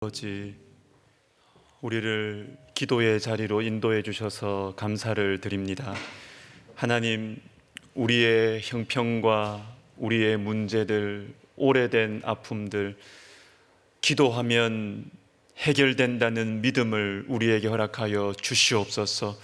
아버지, 우리를 기도의 자리로 인도해 주셔서 감사를 드립니다. 하나님, 우리의 형편과 우리의 문제들, 오래된 아픔들, 기도하면 해결된다는 믿음을 우리에게 허락하여 주시옵소서.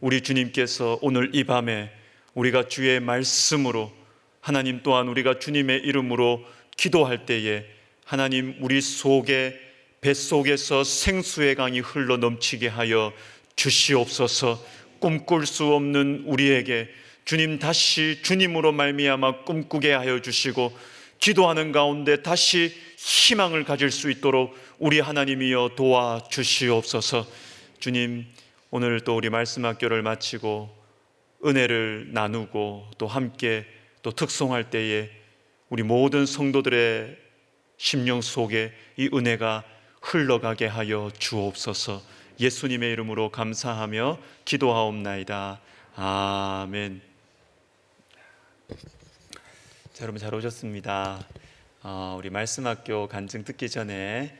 우리 주님께서 오늘 이 밤에 우리가 주의 말씀으로, 하나님 또한 우리가 주님의 이름으로 기도할 때에 하나님, 우리 속에 뱃속에서 생수의 강이 흘러 넘치게 하여 주시옵소서. 꿈꿀 수 없는 우리에게 주님 다시 주님으로 말미암아 꿈꾸게 하여 주시고, 기도하는 가운데 다시 희망을 가질 수 있도록 우리 하나님이여 도와주시옵소서. 주님, 오늘 또 우리 말씀 학교를 마치고 은혜를 나누고 또 함께 또 특송할 때에 우리 모든 성도들의 심령 속에 이 은혜가 흘러가게 하여 주옵소서. 예수님의 이름으로 감사하며 기도하옵나이다. 아멘. 자, 여러분 잘 오셨습니다. 우리 말씀학교 간증 듣기 전에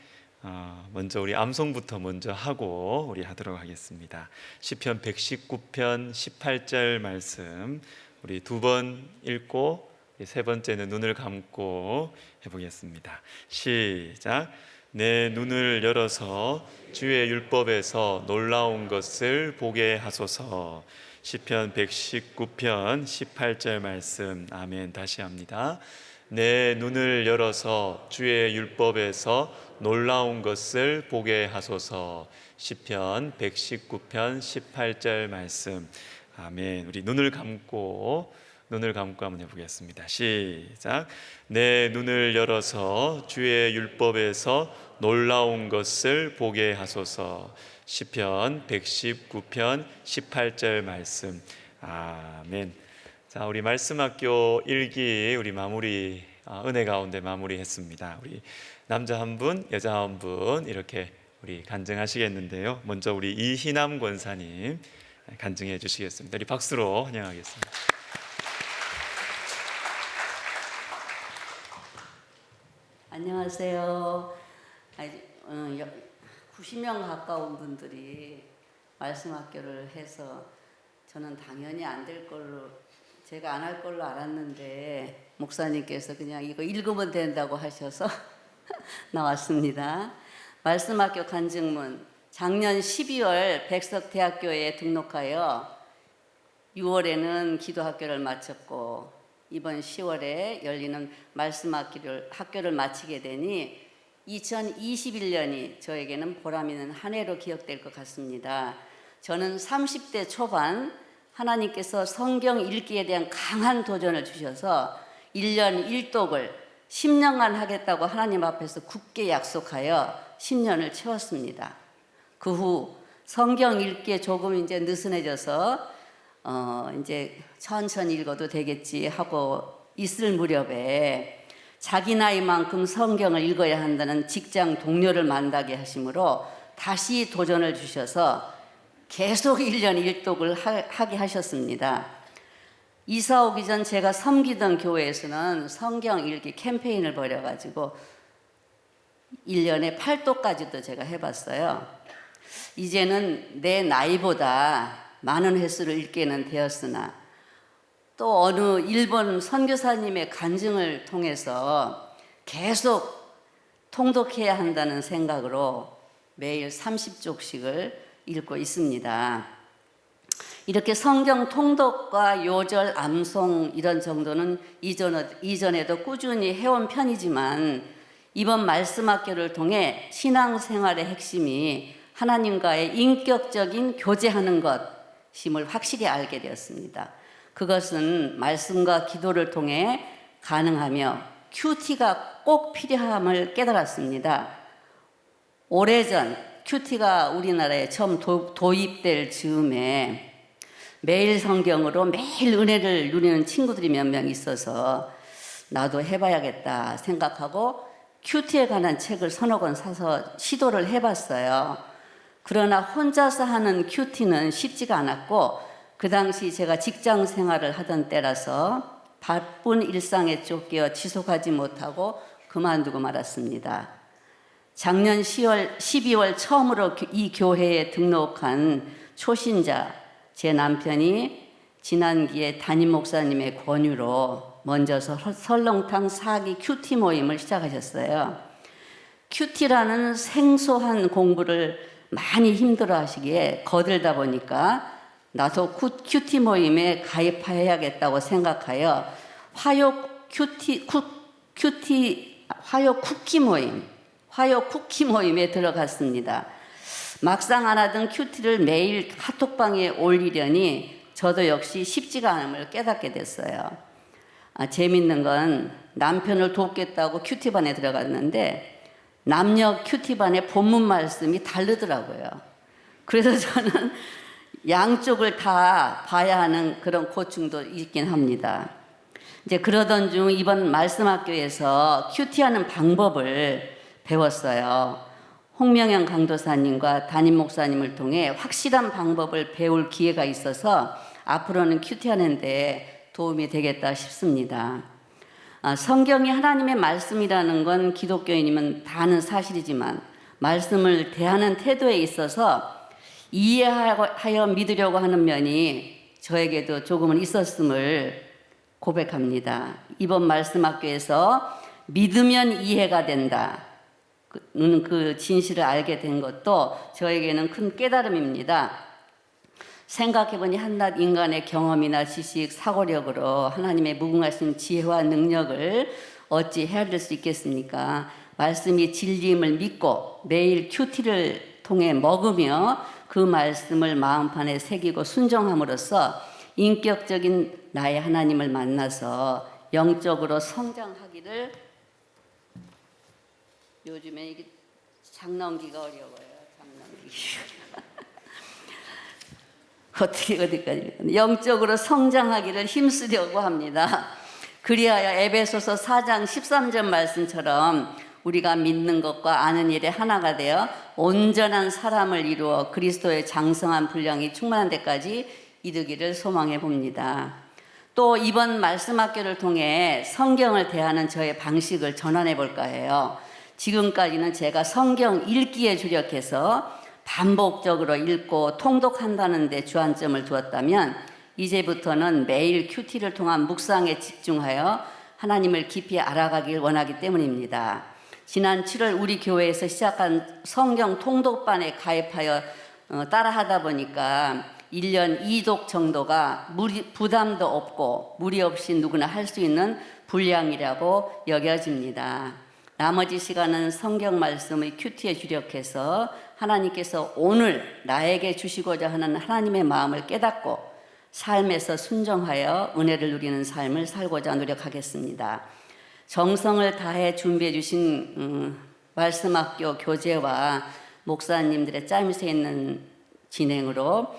먼저 우리 암송부터 먼저 하고 우리 하도록 하겠습니다. 시편 119편 18절 말씀 우리 두 번 읽고 세 번째는 눈을 감고 해보겠습니다. 시작. 내 눈을 열어서 주의 율법에서 놀라운 것을 보게 하소서. 시편 119편 18절 말씀. 아멘. 다시 합니다. 내 눈을 열어서 주의 율법에서 놀라운 것을 보게 하소서. 시편 119편 18절 말씀. 아멘. 우리 눈을 감고 한번 해보겠습니다. 시작. 내 눈을 열어서 주의 율법에서 놀라운 것을 보게 하소서. 시편 119편 18절 말씀. 아멘. 자, 우리 말씀학교 1기 우리 마무리 은혜 가운데 마무리했습니다. 우리 남자 한 분, 여자 한 분 이렇게 우리 간증하시겠는데요. 먼저 우리 이희남 권사님 간증해 주시겠습니다. 우리 박수로 환영하겠습니다. 안녕하세요. 90명 가까운 분들이 말씀학교를 해서 저는 당연히 안 될 걸로, 제가 안 할 걸로 알았는데 목사님께서 그냥 이거 읽으면 된다고 하셔서 나왔습니다. 말씀학교 간증문. 작년 12월 백석대학교에 등록하여 6월에는 기도학교를 마쳤고 이번 10월에 열리는 말씀학교를 마치게 되니 2021년이 저에게는 보람 있는 한 해로 기억될 것 같습니다. 저는 30대 초반 하나님께서 성경 읽기에 대한 강한 도전을 주셔서 1년 1독을 10년간 하겠다고 하나님 앞에서 굳게 약속하여 10년을 채웠습니다. 그 후 성경 읽기에 조금 이제 느슨해져서 이제 천천히 읽어도 되겠지 하고 있을 무렵에 자기 나이만큼 성경을 읽어야 한다는 직장 동료를 만나게 하심으로 다시 도전을 주셔서 계속 1년 1독을 하게 하셨습니다. 이사 오기 전 제가 섬기던 교회에서는 성경 읽기 캠페인을 벌여가지고 1년에 8독까지도 제가 해봤어요. 이제는 내 나이보다 많은 횟수를 읽게는 되었으나 또 어느 일본 선교사님의 간증을 통해서 계속 통독해야 한다는 생각으로 매일 30쪽씩을 읽고 있습니다. 이렇게 성경 통독과 요절, 암송 이런 정도는 이전에도 꾸준히 해온 편이지만 이번 말씀학교를 통해 신앙생활의 핵심이 하나님과의 인격적인 교제하는 것임을 확실히 알게 되었습니다. 그것은 말씀과 기도를 통해 가능하며 큐티가 꼭 필요함을 깨달았습니다. 오래전 큐티가 우리나라에 처음 도입될 즈음에 매일 성경으로 매일 은혜를 누리는 친구들이 몇 명 있어서 나도 해봐야겠다 생각하고 큐티에 관한 책을 서너 권 사서 시도를 해봤어요. 그러나 혼자서 하는 큐티는 쉽지가 않았고 그 당시 제가 직장 생활을 하던 때라서 바쁜 일상에 쫓겨 지속하지 못하고 그만두고 말았습니다. 작년 12월 처음으로 이 교회에 등록한 초신자 제 남편이 지난기에 담임 목사님의 권유로 먼저 설렁탕 사기 큐티 모임을 시작하셨어요. 큐티라는 생소한 공부를 많이 힘들어 하시기에 거들다 보니까 나도 큐티 모임에 가입해야겠다고 생각하여 화요 쿠키 모임에 들어갔습니다. 막상 안 하던 큐티를 매일 카톡방에 올리려니 저도 역시 쉽지가 않음을 깨닫게 됐어요. 재밌는 건 남편을 돕겠다고 큐티반에 들어갔는데 남녀 큐티반의 본문 말씀이 다르더라고요. 그래서 저는 양쪽을 다 봐야 하는 그런 고충도 있긴 합니다. 이제 그러던 중 이번 말씀학교에서 큐티하는 방법을 배웠어요. 홍명현 강도사님과 담임 목사님을 통해 확실한 방법을 배울 기회가 있어서 앞으로는 큐티하는 데 도움이 되겠다 싶습니다. 성경이 하나님의 말씀이라는 건 기독교인이면 다 아는 사실이지만 말씀을 대하는 태도에 있어서 이해하여 믿으려고 하는 면이 저에게도 조금은 있었음을 고백합니다. 이번 말씀학교에서 믿으면 이해가 된다. 그 진실을 알게 된 것도 저에게는 큰 깨달음입니다. 생각해보니 한낱 인간의 경험이나 지식, 사고력으로 하나님의 무궁하신 지혜와 능력을 어찌 헤아릴 수 있겠습니까? 말씀이 진리임을 믿고 매일 큐티를 통해 먹으며 그 말씀을 마음판에 새기고 순종함으로써 인격적인 나의 하나님을 만나서 영적으로 성장하기를. 요즘에 이게 장 넘기가 어려워요. 장 넘기기. 어디까지 영적으로 성장하기를 힘쓰려고 합니다. 그리하여 에베소서 4장 13절 말씀처럼 우리가 믿는 것과 아는 일에 하나가 되어 온전한 사람을 이루어 그리스도의 장성한 분량이 충만한 데까지 이르기를 소망해 봅니다. 또 이번 말씀학교를 통해 성경을 대하는 저의 방식을 전환해 볼까 해요. 지금까지는 제가 성경 읽기에 주력해서 반복적으로 읽고 통독한다는 데 주안점을 두었다면 이제부터는 매일 큐티를 통한 묵상에 집중하여 하나님을 깊이 알아가길 원하기 때문입니다. 지난 7월 우리 교회에서 시작한 성경 통독반에 가입하여 따라하다 보니까 1년 2독 정도가 부담도 없고 무리 없이 누구나 할 수 있는 분량이라고 여겨집니다. 나머지 시간은 성경 말씀의 큐티에 주력해서 하나님께서 오늘 나에게 주시고자 하는 하나님의 마음을 깨닫고 삶에서 순종하여 은혜를 누리는 삶을 살고자 노력하겠습니다. 정성을 다해 준비해 주신 말씀학교 교재와 목사님들의 짜임새 있는 진행으로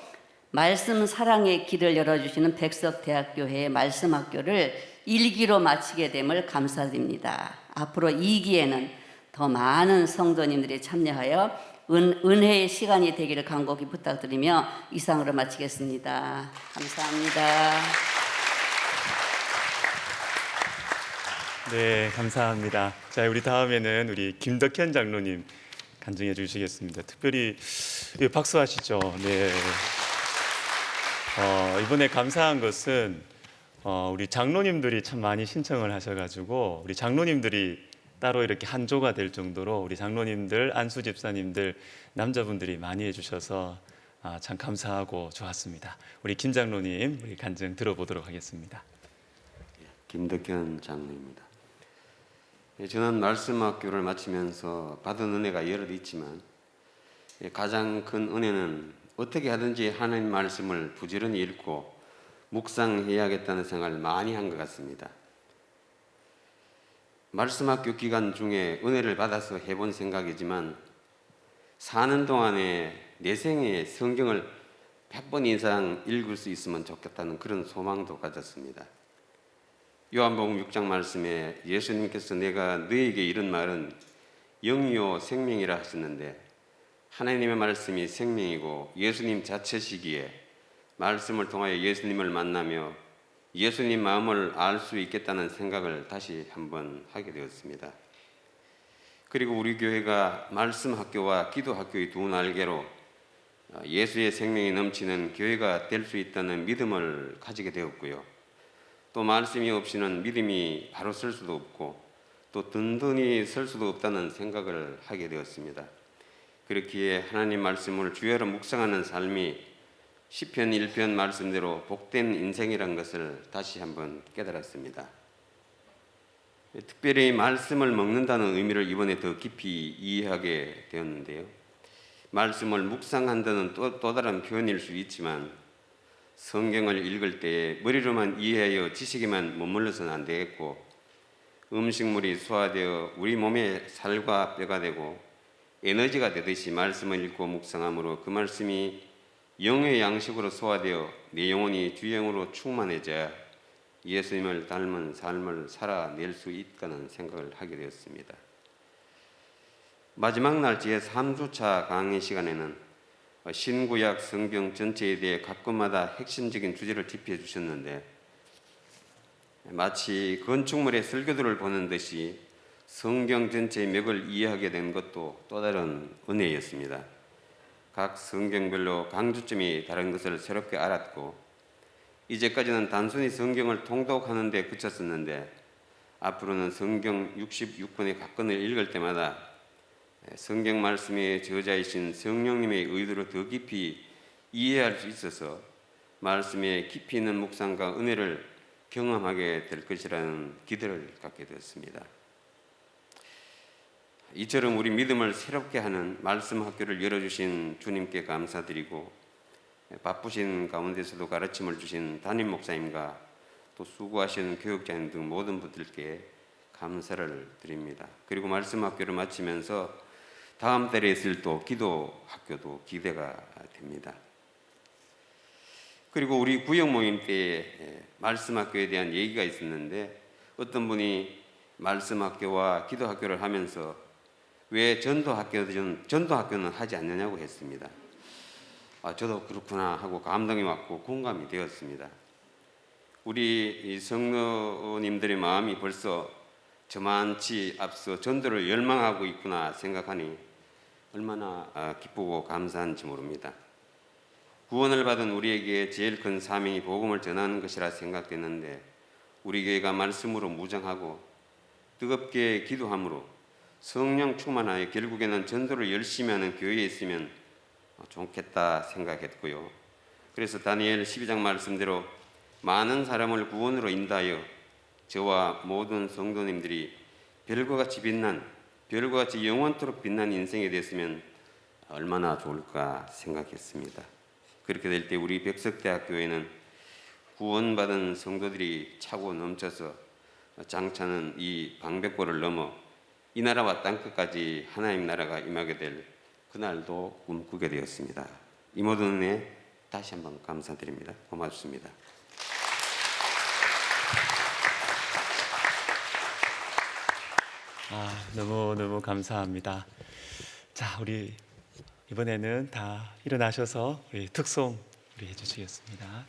말씀 사랑의 길을 열어주시는 백석대학교회 말씀학교를 1기로 마치게 됨을 감사드립니다. 앞으로 2기에는 더 많은 성도님들이 참여하여 은혜의 시간이 되기를 간곡히 부탁드리며 이상으로 마치겠습니다. 감사합니다. 네, 감사합니다. 자, 우리 다음에는 우리 김덕현 장로님 간증해 주시겠습니다. 특별히 박수하시죠. 네. 이번에 감사한 것은 우리 장로님들이 참 많이 신청을 하셔가지고 우리 장로님들이 따로 이렇게 한조가 될 정도로 우리 장로님들, 안수 집사님들, 남자분들이 많이 해주셔서 참 감사하고 좋았습니다. 우리 김 장로님 우리 간증 들어보도록 하겠습니다. 김덕현 장로입니다. 저는 말씀학교를 마치면서 받은 은혜가 여러 있지만 가장 큰 은혜는 어떻게 하든지 하나님 말씀을 부지런히 읽고 묵상해야겠다는 생각을 많이 한 것 같습니다. 말씀학교 기간 중에 은혜를 받아서 해본 생각이지만 사는 동안에 내 생에 성경을 100번 이상 읽을 수 있으면 좋겠다는 그런 소망도 가졌습니다. 요한복음 6장 말씀에 예수님께서 내가 너에게 이런 말은 영이요 생명이라 하셨는데 하나님의 말씀이 생명이고 예수님 자체시기에 말씀을 통하여 예수님을 만나며 예수님 마음을 알 수 있겠다는 생각을 다시 한번 하게 되었습니다. 그리고 우리 교회가 말씀 학교와 기도 학교의 두 날개로 예수의 생명이 넘치는 교회가 될 수 있다는 믿음을 가지게 되었고요. 또 말씀이 없이는 믿음이 바로 설 수도 없고 또 든든히 설 수도 없다는 생각을 하게 되었습니다. 그렇기에 하나님 말씀을 주야로 묵상하는 삶이 시편 1편 말씀대로 복된 인생이란 것을 다시 한번 깨달았습니다. 특별히 말씀을 먹는다는 의미를 이번에 더 깊이 이해하게 되었는데요. 말씀을 묵상한다는 또 다른 표현일 수 있지만 성경을 읽을 때 머리로만 이해하여 지식에만 머물러서는 안 되겠고 음식물이 소화되어 우리 몸의 살과 뼈가 되고 에너지가 되듯이 말씀을 읽고 묵상함으로 그 말씀이 영의 양식으로 소화되어 내 영혼이 주영으로 충만해져야 예수님을 닮은 삶을 살아낼 수 있다는 생각을 하게 되었습니다. 마지막 날 제3주차 강의 시간에는 신구약 성경 전체에 대해 각 곳마다 핵심적인 주제를 짚어 주셨는데 마치 건축물의 설교도를 보는 듯이 성경 전체의 맥을 이해하게 된 것도 또 다른 은혜였습니다. 각 성경별로 강조점이 다른 것을 새롭게 알았고 이제까지는 단순히 성경을 통독하는 데 그쳤었는데 앞으로는 성경 66권의 각권을 읽을 때마다 성경 말씀의 저자이신 성령님의 의도를 더 깊이 이해할 수 있어서 말씀에 깊이 있는 묵상과 은혜를 경험하게 될 것이라는 기대를 갖게 되었습니다. 이처럼 우리 믿음을 새롭게 하는 말씀 학교를 열어주신 주님께 감사드리고 바쁘신 가운데서도 가르침을 주신 담임 목사님과 또 수고하시는 교육자님 등 모든 분들께 감사를 드립니다. 그리고 말씀 학교를 마치면서 다음 달에 있을 또 기도 학교도 기대가 됩니다. 그리고 우리 구역 모임 때 말씀 학교에 대한 얘기가 있었는데 어떤 분이 말씀 학교와 기도 학교를 하면서 왜 전도학교는 하지 않느냐고 했습니다. 저도 그렇구나 하고 감동이 왔고 공감이 되었습니다. 우리 성도님들의 마음이 벌써 저만치 앞서 전도를 열망하고 있구나 생각하니 얼마나 기쁘고 감사한지 모릅니다. 구원을 받은 우리에게 제일 큰 사명이 복음을 전하는 것이라 생각되는데 우리 교회가 말씀으로 무장하고 뜨겁게 기도함으로 성령 충만하여 결국에는 전도를 열심히 하는 교회에 있으면 좋겠다 생각했고요. 그래서 다니엘 12장 말씀대로 많은 사람을 구원으로 인도하여 저와 모든 성도님들이 별과 같이 영원토록 빛난 인생이 됐으면 얼마나 좋을까 생각했습니다. 그렇게 될 때 우리 백석대학교에는 구원받은 성도들이 차고 넘쳐서 장차는 이 방백고를 넘어 이 나라와 땅끝까지 하나님 나라가 임하게 될 그날도 꿈꾸게 되었습니다. 이 모든 은혜 다시 한번 감사드립니다. 고맙습니다. 너무 감사합니다. 자, 우리 이번에는 다 일어나셔서 우리 특송 우리 해주시겠습니다.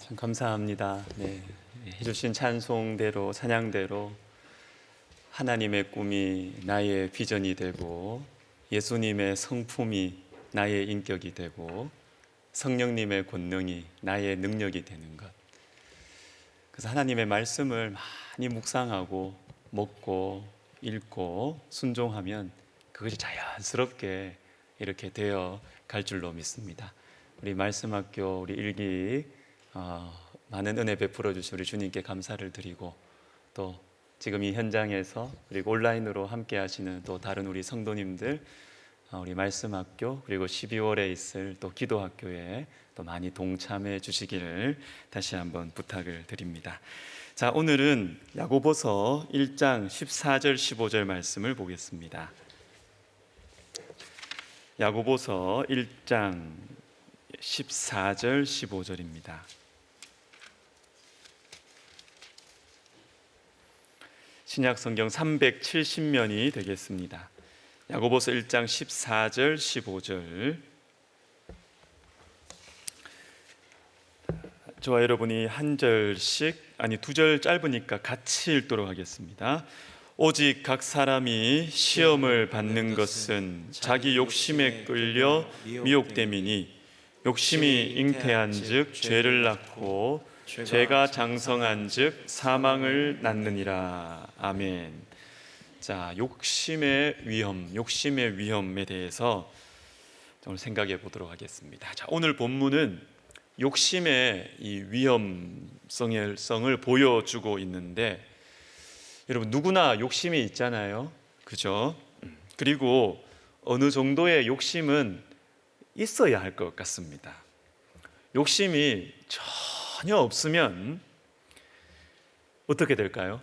참 감사합니다. 네, 해주신 찬송대로 찬양대로 하나님의 꿈이 나의 비전이 되고 예수님의 성품이 나의 인격이 되고 성령님의 권능이 나의 능력이 되는 것. 그래서 하나님의 말씀을 많이 묵상하고 먹고 읽고 순종하면 그것이 자연스럽게 이렇게 되어 갈 줄로 믿습니다. 우리 말씀학교 우리 일기 많은 은혜 베풀어 주신 우리 주님께 감사를 드리고 또 지금 이 현장에서 그리고 온라인으로 함께 하시는 또 다른 우리 성도님들 우리 말씀학교 그리고 12월에 있을 또 기도학교에 또 많이 동참해 주시기를 다시 한번 부탁을 드립니다. 자, 오늘은 야고보서 1장 14절 15절 말씀을 보겠습니다. 야고보서 1장 14절 15절입니다. 신약 성경 370면이 되겠습니다. 야고보서 1장 14절 15절. 저와 여러분이 한 절씩 아니 두 절 짧으니까 같이 읽도록 하겠습니다. 오직 각 사람이 시험을 받는 것은 자기 욕심에 끌려 미혹됨이니 욕심이 잉태한즉 죄를 낳고 죄가 장성한즉 사망을 낳느니라. 아멘. 자, 욕심의 위험에 대해서 오늘 생각해 보도록 하겠습니다. 자, 오늘 본문은 욕심의 이 위험성을 보여주고 있는데 여러분 누구나 욕심이 있잖아요. 그죠? 그리고 어느 정도의 욕심은 있어야 할 것 같습니다. 욕심이 전혀 없으면 어떻게 될까요?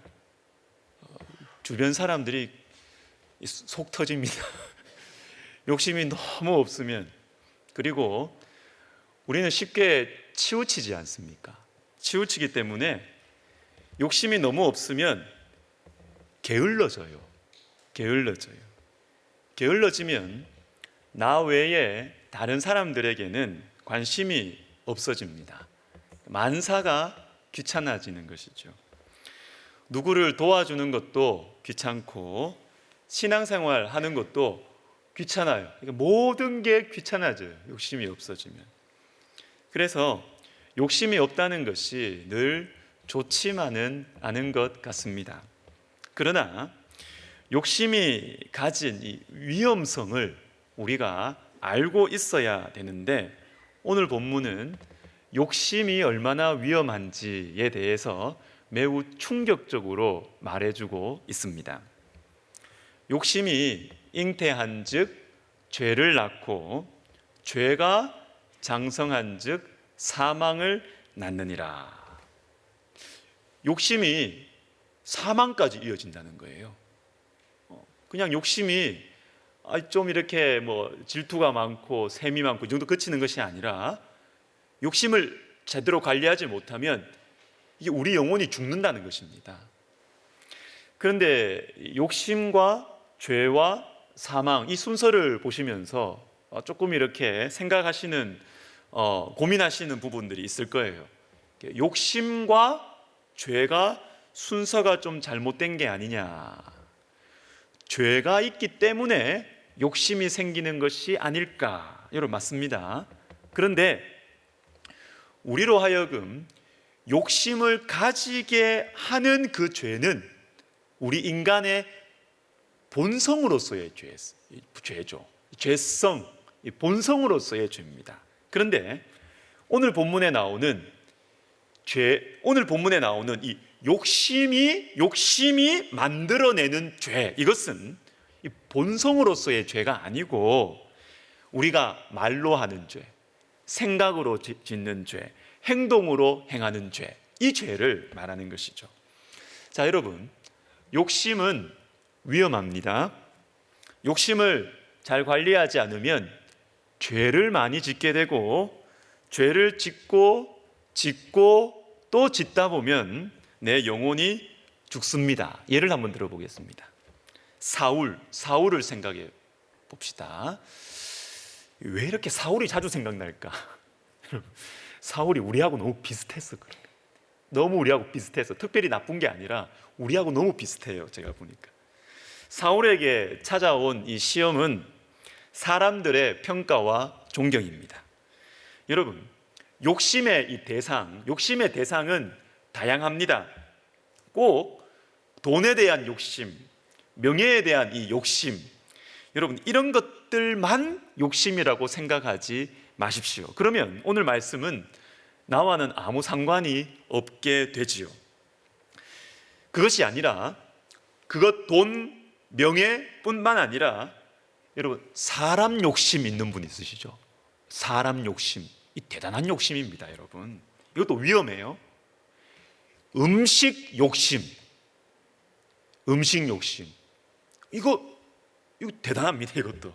주변 사람들이 속 터집니다. 욕심이 너무 없으면. 그리고 우리는 쉽게 치우치지 않습니까? 치우치기 때문에 욕심이 너무 없으면 게을러져요. 게을러지면 나 외에 다른 사람들에게는 관심이 없어집니다. 만사가 귀찮아지는 것이죠. 누구를 도와주는 것도 귀찮고 신앙생활 하는 것도 귀찮아요. 그러니까 모든 게 귀찮아져요. 욕심이 없어지면. 그래서 욕심이 없다는 것이 늘 좋지만은 않은 것 같습니다. 그러나 욕심이 가진 이 위험성을 우리가 알고 있어야 되는데 오늘 본문은 욕심이 얼마나 위험한지에 대해서 매우 충격적으로 말해주고 있습니다. 욕심이 잉태한즉 죄를 낳고 죄가 장성한즉 사망을 낳느니라. 욕심이 사망까지 이어진다는 거예요. 그냥 욕심이 좀 이렇게 뭐 질투가 많고 셈이 많고 이 정도 그치는 것이 아니라 욕심을 제대로 관리하지 못하면 이게 우리 영혼이 죽는다는 것입니다. 그런데 욕심과 죄와 사망 이 순서를 보시면서 조금 이렇게 생각하시는 고민하시는 부분들이 있을 거예요. 욕심과 죄가 순서가 좀 잘못된 게 아니냐. 죄가 있기 때문에 욕심이 생기는 것이 아닐까. 여러분 맞습니다. 그런데 우리로 하여금 욕심을 가지게 하는 그 죄는 우리 인간의 본성으로서의 죄죠. 죄성, 본성으로서의 죄입니다. 그런데 오늘 본문에 나오는 이 욕심이 만들어내는 죄, 이것은 이 본성으로서의 죄가 아니고 우리가 말로 하는 죄, 생각으로 짓는 죄, 행동으로 행하는 죄, 이 죄를 말하는 것이죠. 자, 여러분, 욕심은 위험합니다. 욕심을 잘 관리하지 않으면 죄를 많이 짓게 되고 죄를 짓고 또 짓다 보면 내 영혼이 죽습니다. 예를 한번 들어보겠습니다. 사울을 생각해 봅시다. 왜 이렇게 사울이 자주 생각날까? 사울이 우리하고 너무 비슷해서 그래. 너무 우리하고 비슷해서, 특별히 나쁜 게 아니라 우리하고 너무 비슷해요. 제가 보니까 사울에게 찾아온 이 시험은 사람들의 평가와 존경입니다. 여러분, 욕심의 대상은 다양합니다. 꼭 돈에 대한 욕심, 명예에 대한 이 욕심, 여러분 이런 것들만 욕심이라고 생각하지 마십시오. 그러면 오늘 말씀은 나와는 아무 상관이 없게 되지요. 그것이 아니라 그것 돈, 명예뿐만 아니라 여러분 사람 욕심 있는 분 있으시죠? 사람 욕심, 이 대단한 욕심입니다. 여러분 이것도 위험해요. 음식 욕심 이거 대단합니다. 이것도.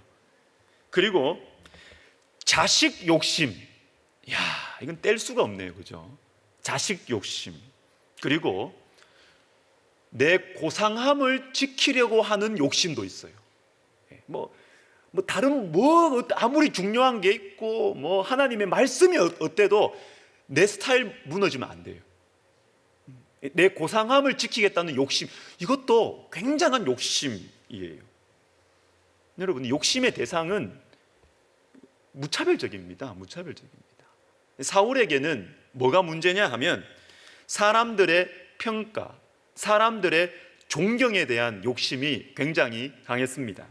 그리고 자식 욕심, 야 이건 뗄 수가 없네요. 그죠? 자식 욕심. 그리고 내 고상함을 지키려고 하는 욕심도 있어요. 다른 아무리 중요한 게 있고 하나님의 말씀이 어때도 내 스타일 무너지면 안 돼요. 내 고상함을 지키겠다는 욕심, 이것도 굉장한 욕심이에요. 여러분, 욕심의 대상은 무차별적입니다. 사울에게는 뭐가 문제냐 하면 사람들의 평가, 사람들의 존경에 대한 욕심이 굉장히 강했습니다.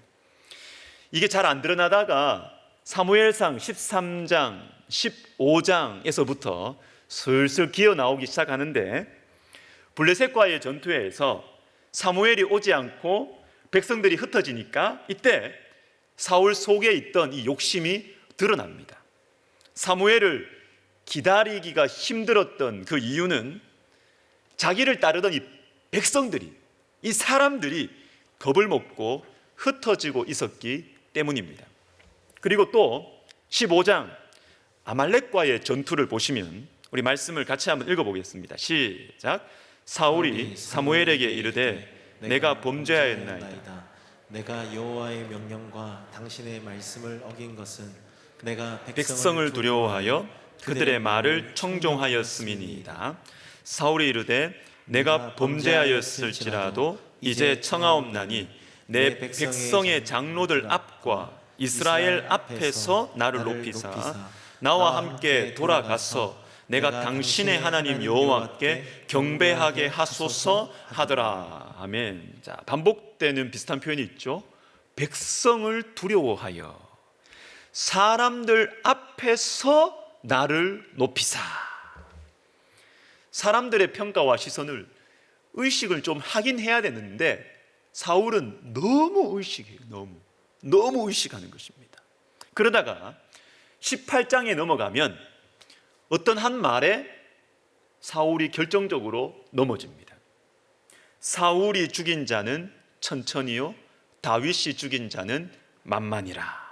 이게 잘 안 드러나다가 사무엘상 13장, 15장에서부터 슬슬 기어 나오기 시작하는데, 블레셋과의 전투에서 사무엘이 오지 않고 백성들이 흩어지니까 이때 사울 속에 있던 이 욕심이 드러납니다. 사무엘을 기다리기가 힘들었던 그 이유는 자기를 따르던 이 백성들이, 이 사람들이 겁을 먹고 흩어지고 있었기 때문입니다. 그리고 또 15장 아말렉과의 전투를 보시면 우리 말씀을 같이 한번 읽어보겠습니다. 시작. 사울이 사무엘에게 이르되 내가 범죄하였나이다. 내가 여호와의 명령과 당신의 말씀을 어긴 것은 내가 백성을 두려워하여 그들의 말을 청종하였음이니이다. 사울이 이르되 내가 범죄하였을지라도 이제 청하옵나니 내 백성의 장로들 앞과 이스라엘 앞에서 나를 높이사 나와 함께 돌아가서 내가 당신의 하나님 여호와께 경배하게 하소서 하더라. 아멘. 자, 반복되는 비슷한 표현이 있죠. 백성을 두려워하여 사람들 앞에서 나를 높이사. 사람들의 평가와 시선을 의식을 좀 하긴 해야 되는데 사울은 너무 의식해요. 너무 의식하는 것입니다. 그러다가 18장에 넘어가면 어떤 한 말에 사울이 결정적으로 넘어집니다. 사울이 죽인 자는 천천히요, 다윗이 죽인 자는 만만이라.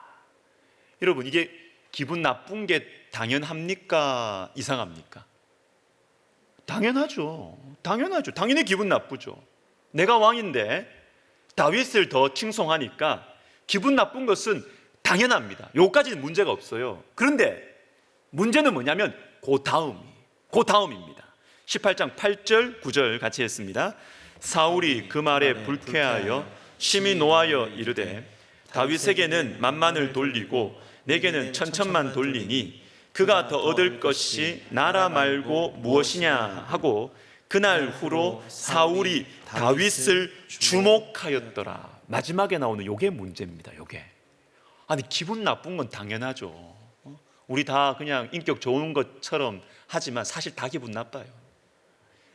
여러분, 이게 기분 나쁜 게 당연합니까? 이상합니까? 당연하죠. 당연히 기분 나쁘죠. 내가 왕인데 다윗을 더 칭송하니까 기분 나쁜 것은 당연합니다. 여기까지는 문제가 없어요. 그런데 문제는 뭐냐면 그 다음입니다. 18장 8절 9절 같이 했습니다. 사울이 그 말에 불쾌하여 심히 노하여 이르되 다윗에게는 만만을 돌리고 내게는 천천만 돌리니 그가 더 얻을 것이 나라 말고 무엇이냐 하고 그날 후로 사울이 다윗을 주목하였더라. 마지막에 나오는 요게 문제입니다. 요게. 아니, 기분 나쁜 건 당연하죠. 우리 다 그냥 인격 좋은 것처럼 하지만 사실 다 기분 나빠요.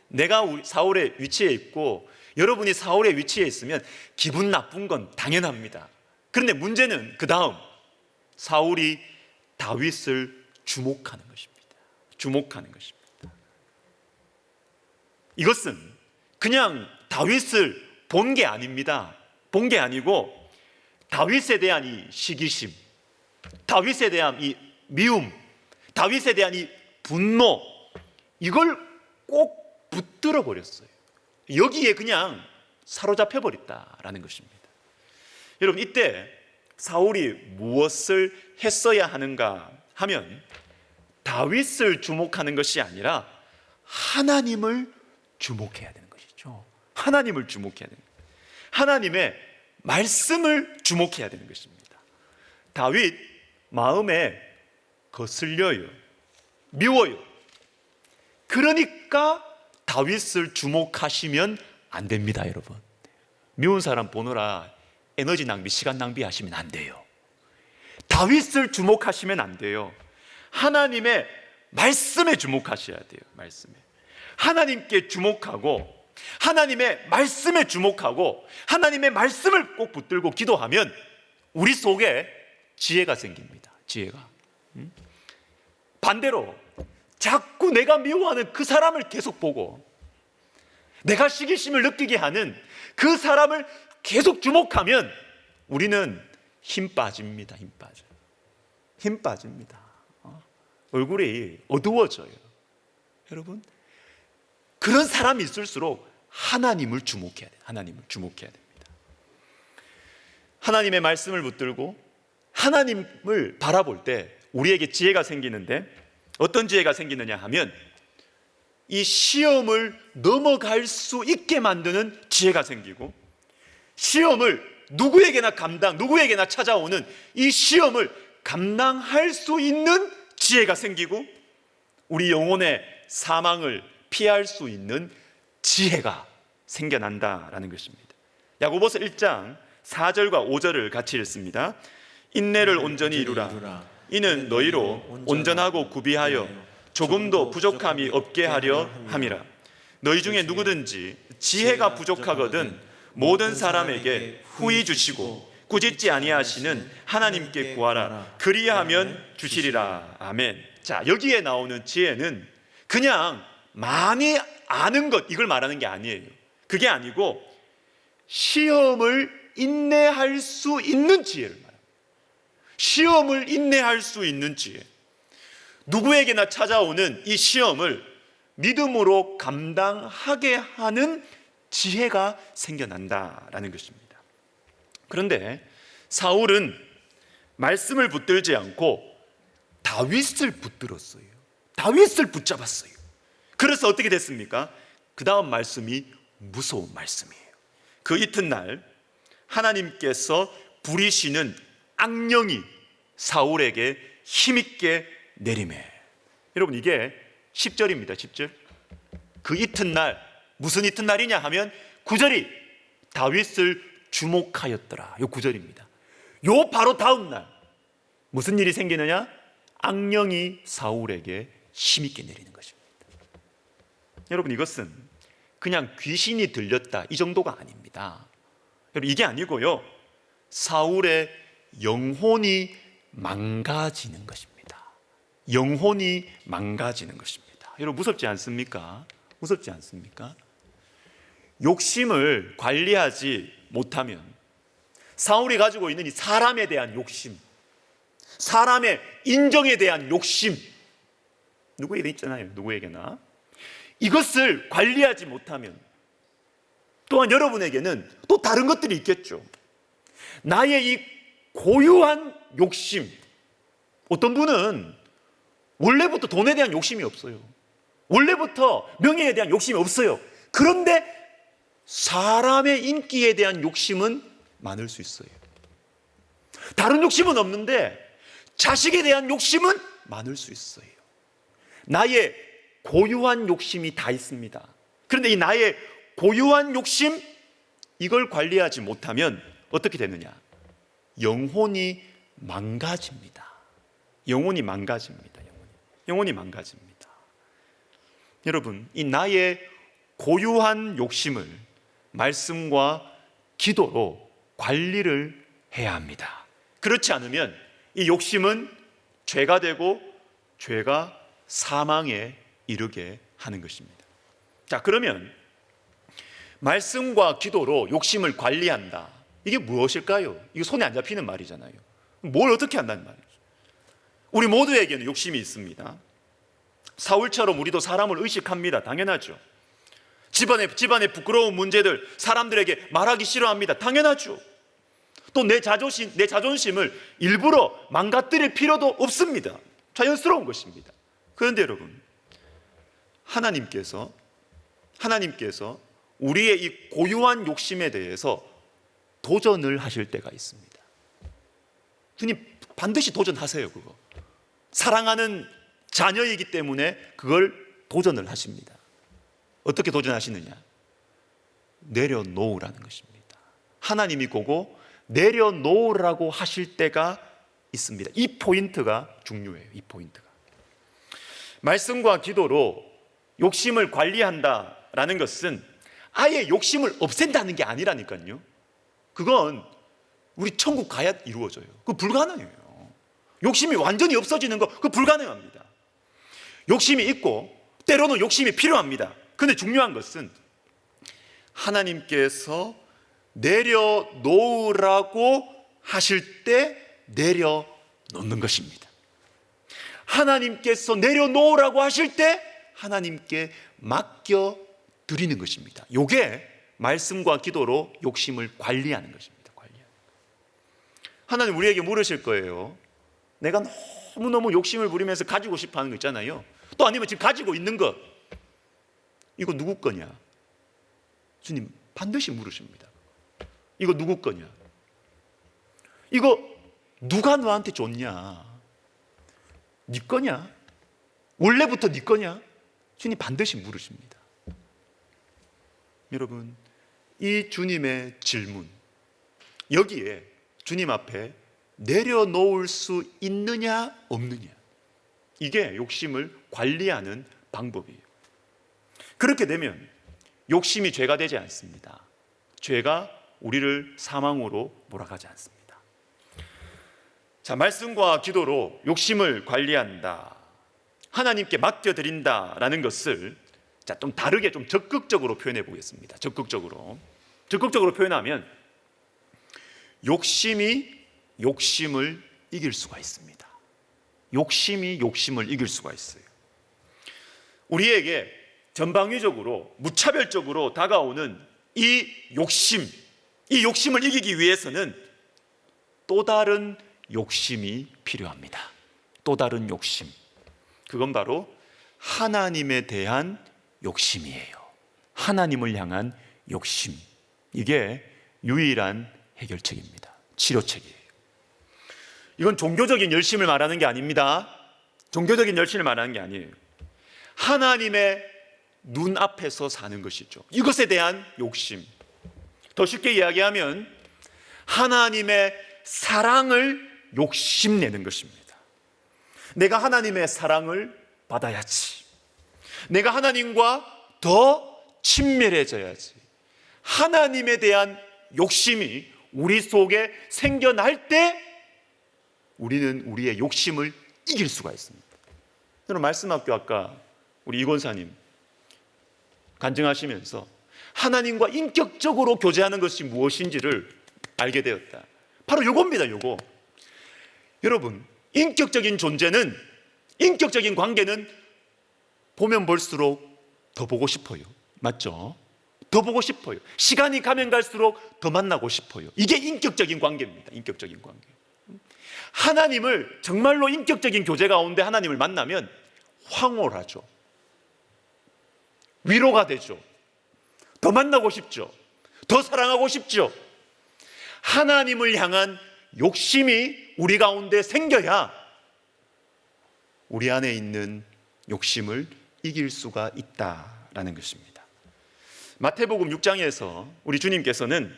내가 사울의 위치에 있고 여러분이 사울의 위치에 있으면 기분 나쁜 건 당연합니다. 그런데 문제는 그 다음, 사울이 다윗을 주목하는 것입니다. 이것은 그냥 다윗을 본 게 아닙니다. 본 게 아니고 다윗에 대한 이 시기심, 다윗에 대한 이 미움, 다윗에 대한 이 분노, 이걸 꼭 붙들어 버렸어요. 여기에 그냥 사로잡혀 버렸다라는 것입니다. 여러분, 이때 사울이 무엇을 했어야 하는가 하면 다윗을 주목하는 것이 아니라 하나님을 주목해야 되는 것이죠. 하나님을 주목해야 되는 거예요. 하나님의 말씀을 주목해야 되는 것입니다. 다윗 마음에 거슬려요. 미워요. 그러니까 다윗을 주목하시면 안 됩니다, 여러분. 미운 사람 보느라 에너지 낭비, 시간 낭비하시면 안 돼요. 다윗을 주목하시면 안 돼요. 하나님의 말씀에 주목하셔야 돼요. 말씀에. 하나님께 주목하고 하나님의 말씀에 주목하고 하나님의 말씀을 꼭 붙들고 기도하면 우리 속에 지혜가 생깁니다. 지혜가. 반대로 자꾸 내가 미워하는 그 사람을 계속 보고 내가 시기심을 느끼게 하는 그 사람을 계속 주목하면 우리는 힘 빠집니다. 힘 빠집니다. 얼굴이 어두워져요. 여러분, 그런 사람이 있을수록 하나님을 주목해야 돼요. 하나님을 주목해야 됩니다. 하나님의 말씀을 붙들고 하나님을 바라볼 때 우리에게 지혜가 생기는데 어떤 지혜가 생기느냐 하면 이 시험을 넘어갈 수 있게 만드는 지혜가 생기고 시험을 누구에게나 찾아오는 이 시험을 감당할 수 있는 지혜가 생기고 우리 영혼의 사망을 피할 수 있는 지혜가 생겨난다라는 것입니다. 야고보서 1장 4절과 5절을 같이 읽습니다. 인내를 온전히 이루라. 이는 너희로 온전하고 구비하여 조금도 부족함이 없게 하려 함이라. 너희 중에 누구든지 지혜가 부족하거든 모든 사람에게 후히 주시고 꾸짖지 아니하시는 하나님께 구하라. 그리하면 주시리라. 아멘. 자, 여기에 나오는 지혜는 그냥 많이 아는 것 이걸 말하는 게 아니에요. 그게 아니고 시험을 인내할 수 있는 지혜를 말합니다. 시험을 인내할 수 있는 지혜. 누구에게나 찾아오는 이 시험을 믿음으로 감당하게 하는 지혜가 생겨난다라는 것입니다. 그런데 사울은 말씀을 붙들지 않고 다윗을 붙들었어요. 다윗을 붙잡았어요. 그래서 어떻게 됐습니까? 그 다음 말씀이 무서운 말씀이에요. 그 이튿날 하나님께서 부리시는 악령이 사울에게 힘있게 내리매. 여러분, 이게 10절입니다. 10절. 그 이튿날, 무슨 이튿날이냐 하면 9절이 다윗을 주목하였더라. 요 9절입니다. 요 바로 다음 날 무슨 일이 생기느냐? 악령이 사울에게 힘있게 내리는 것입니다. 여러분, 이것은 그냥 귀신이 들렸다 이 정도가 아닙니다. 여러분, 이게 아니고요, 사울의 영혼이 망가지는 것입니다. 영혼이 망가지는 것입니다. 여러분, 무섭지 않습니까? 무섭지 않습니까? 욕심을 관리하지 못하면 사울이 가지고 있는 이 사람에 대한 욕심, 사람의 인정에 대한 욕심, 누구에게 있잖아요. 누구에게나. 이것을 관리하지 못하면 또한 여러분에게는 또 다른 것들이 있겠죠. 나의 이 고유한 욕심. 어떤 분은 원래부터 돈에 대한 욕심이 없어요. 원래부터 명예에 대한 욕심이 없어요. 그런데 사람의 인기에 대한 욕심은 많을 수 있어요. 다른 욕심은 없는데 자식에 대한 욕심은 많을 수 있어요. 나의 고유한 욕심이 다 있습니다. 그런데 이 나의 고유한 욕심, 이걸 관리하지 못하면 어떻게 되느냐? 영혼이 망가집니다. 영혼이 망가집니다. 영혼이 망가집니다. 여러분, 이 나의 고유한 욕심을 말씀과 기도로 관리를 해야 합니다. 그렇지 않으면 이 욕심은 죄가 되고 죄가 사망에 이르게 하는 것입니다. 자, 그러면 말씀과 기도로 욕심을 관리한다. 이게 무엇일까요? 이게 손에 안 잡히는 말이잖아요. 뭘 어떻게 한다는 말이죠? 우리 모두에게는 욕심이 있습니다. 사울처럼 우리도 사람을 의식합니다. 당연하죠. 집안의 부끄러운 문제들 사람들에게 말하기 싫어합니다. 당연하죠. 또 내 자존심을 일부러 망가뜨릴 필요도 없습니다. 자연스러운 것입니다. 그런데 여러분, 하나님께서 우리의 이 고유한 욕심에 대해서 도전을 하실 때가 있습니다. 주님 반드시 도전하세요. 그거 사랑하는 자녀이기 때문에 그걸 도전을 하십니다. 어떻게 도전하시느냐? 내려놓으라는 것입니다. 하나님이 보고 내려놓으라고 하실 때가 있습니다. 이 포인트가 중요해요. 이 포인트가. 말씀과 기도로 욕심을 관리한다라는 것은 아예 욕심을 없앤다는 게 아니라니까요. 그건 우리 천국 가야 이루어져요. 그거 불가능해요. 욕심이 완전히 없어지는 거 그거 불가능합니다. 욕심이 있고 때로는 욕심이 필요합니다. 근데 중요한 것은 하나님께서 내려놓으라고 하실 때 내려놓는 것입니다. 하나님께서 내려놓으라고 하실 때 하나님께 맡겨 드리는 것입니다. 이게 말씀과 기도로 욕심을 관리하는 것입니다. 하나님 우리에게 물으실 거예요. 내가 너무너무 욕심을 부리면서 가지고 싶어 하는 거 있잖아요. 또 아니면 지금 가지고 있는 것, 이거 누구 거냐? 주님 반드시 물으십니다. 이거 누구 거냐? 이거 누가 너한테 줬냐? 네 거냐? 원래부터 네 거냐? 주님 반드시 물으십니다. 여러분, 이 주님의 질문, 여기에 주님 앞에 내려놓을 수 있느냐 없느냐, 이게 욕심을 관리하는 방법이에요. 그렇게 되면 욕심이 죄가 되지 않습니다. 죄가 우리를 사망으로 몰아가지 않습니다. 자, 말씀과 기도로 욕심을 관리한다, 하나님께 맡겨드린다라는 것을 좀 다르게 좀 적극적으로 표현해 보겠습니다. 적극적으로 표현하면 욕심이 욕심을 이길 수가 있습니다. 욕심이 욕심을 이길 수가 있어요. 우리에게 전방위적으로 무차별적으로 다가오는 이 욕심을 이기기 위해서는 또 다른 욕심이 필요합니다. 또 다른 욕심, 그건 바로 하나님에 대한 욕심이에요. 하나님을 향한 욕심, 이게 유일한 해결책입니다. 치료책이에요. 이건 종교적인 열심을 말하는 게 아닙니다. 종교적인 열심을 말하는 게 아니에요. 하나님의 눈앞에서 사는 것이죠. 이것에 대한 욕심. 더 쉽게 이야기하면 하나님의 사랑을 욕심내는 것입니다. 내가 하나님의 사랑을 받아야지, 내가 하나님과 더 친밀해져야지, 하나님에 대한 욕심이 우리 속에 생겨날 때 우리는 우리의 욕심을 이길 수가 있습니다. 여러분, 말씀학교 아까 우리 이 권사님 간증하시면서 하나님과 인격적으로 교제하는 것이 무엇인지를 알게 되었다. 바로 요겁니다. 요거. 여러분, 인격적인 존재는, 인격적인 관계는 보면 볼수록 더 보고 싶어요. 맞죠? 더 보고 싶어요. 시간이 가면 갈수록 더 만나고 싶어요. 이게 인격적인 관계입니다. 인격적인 관계. 하나님을 정말로 인격적인 교제 가운데 하나님을 만나면 황홀하죠. 위로가 되죠. 더 만나고 싶죠. 더 사랑하고 싶죠. 하나님을 향한 욕심이 우리 가운데 생겨야 우리 안에 있는 욕심을 이길 수가 있다라는 것입니다. 마태복음 6장에서 우리 주님께서는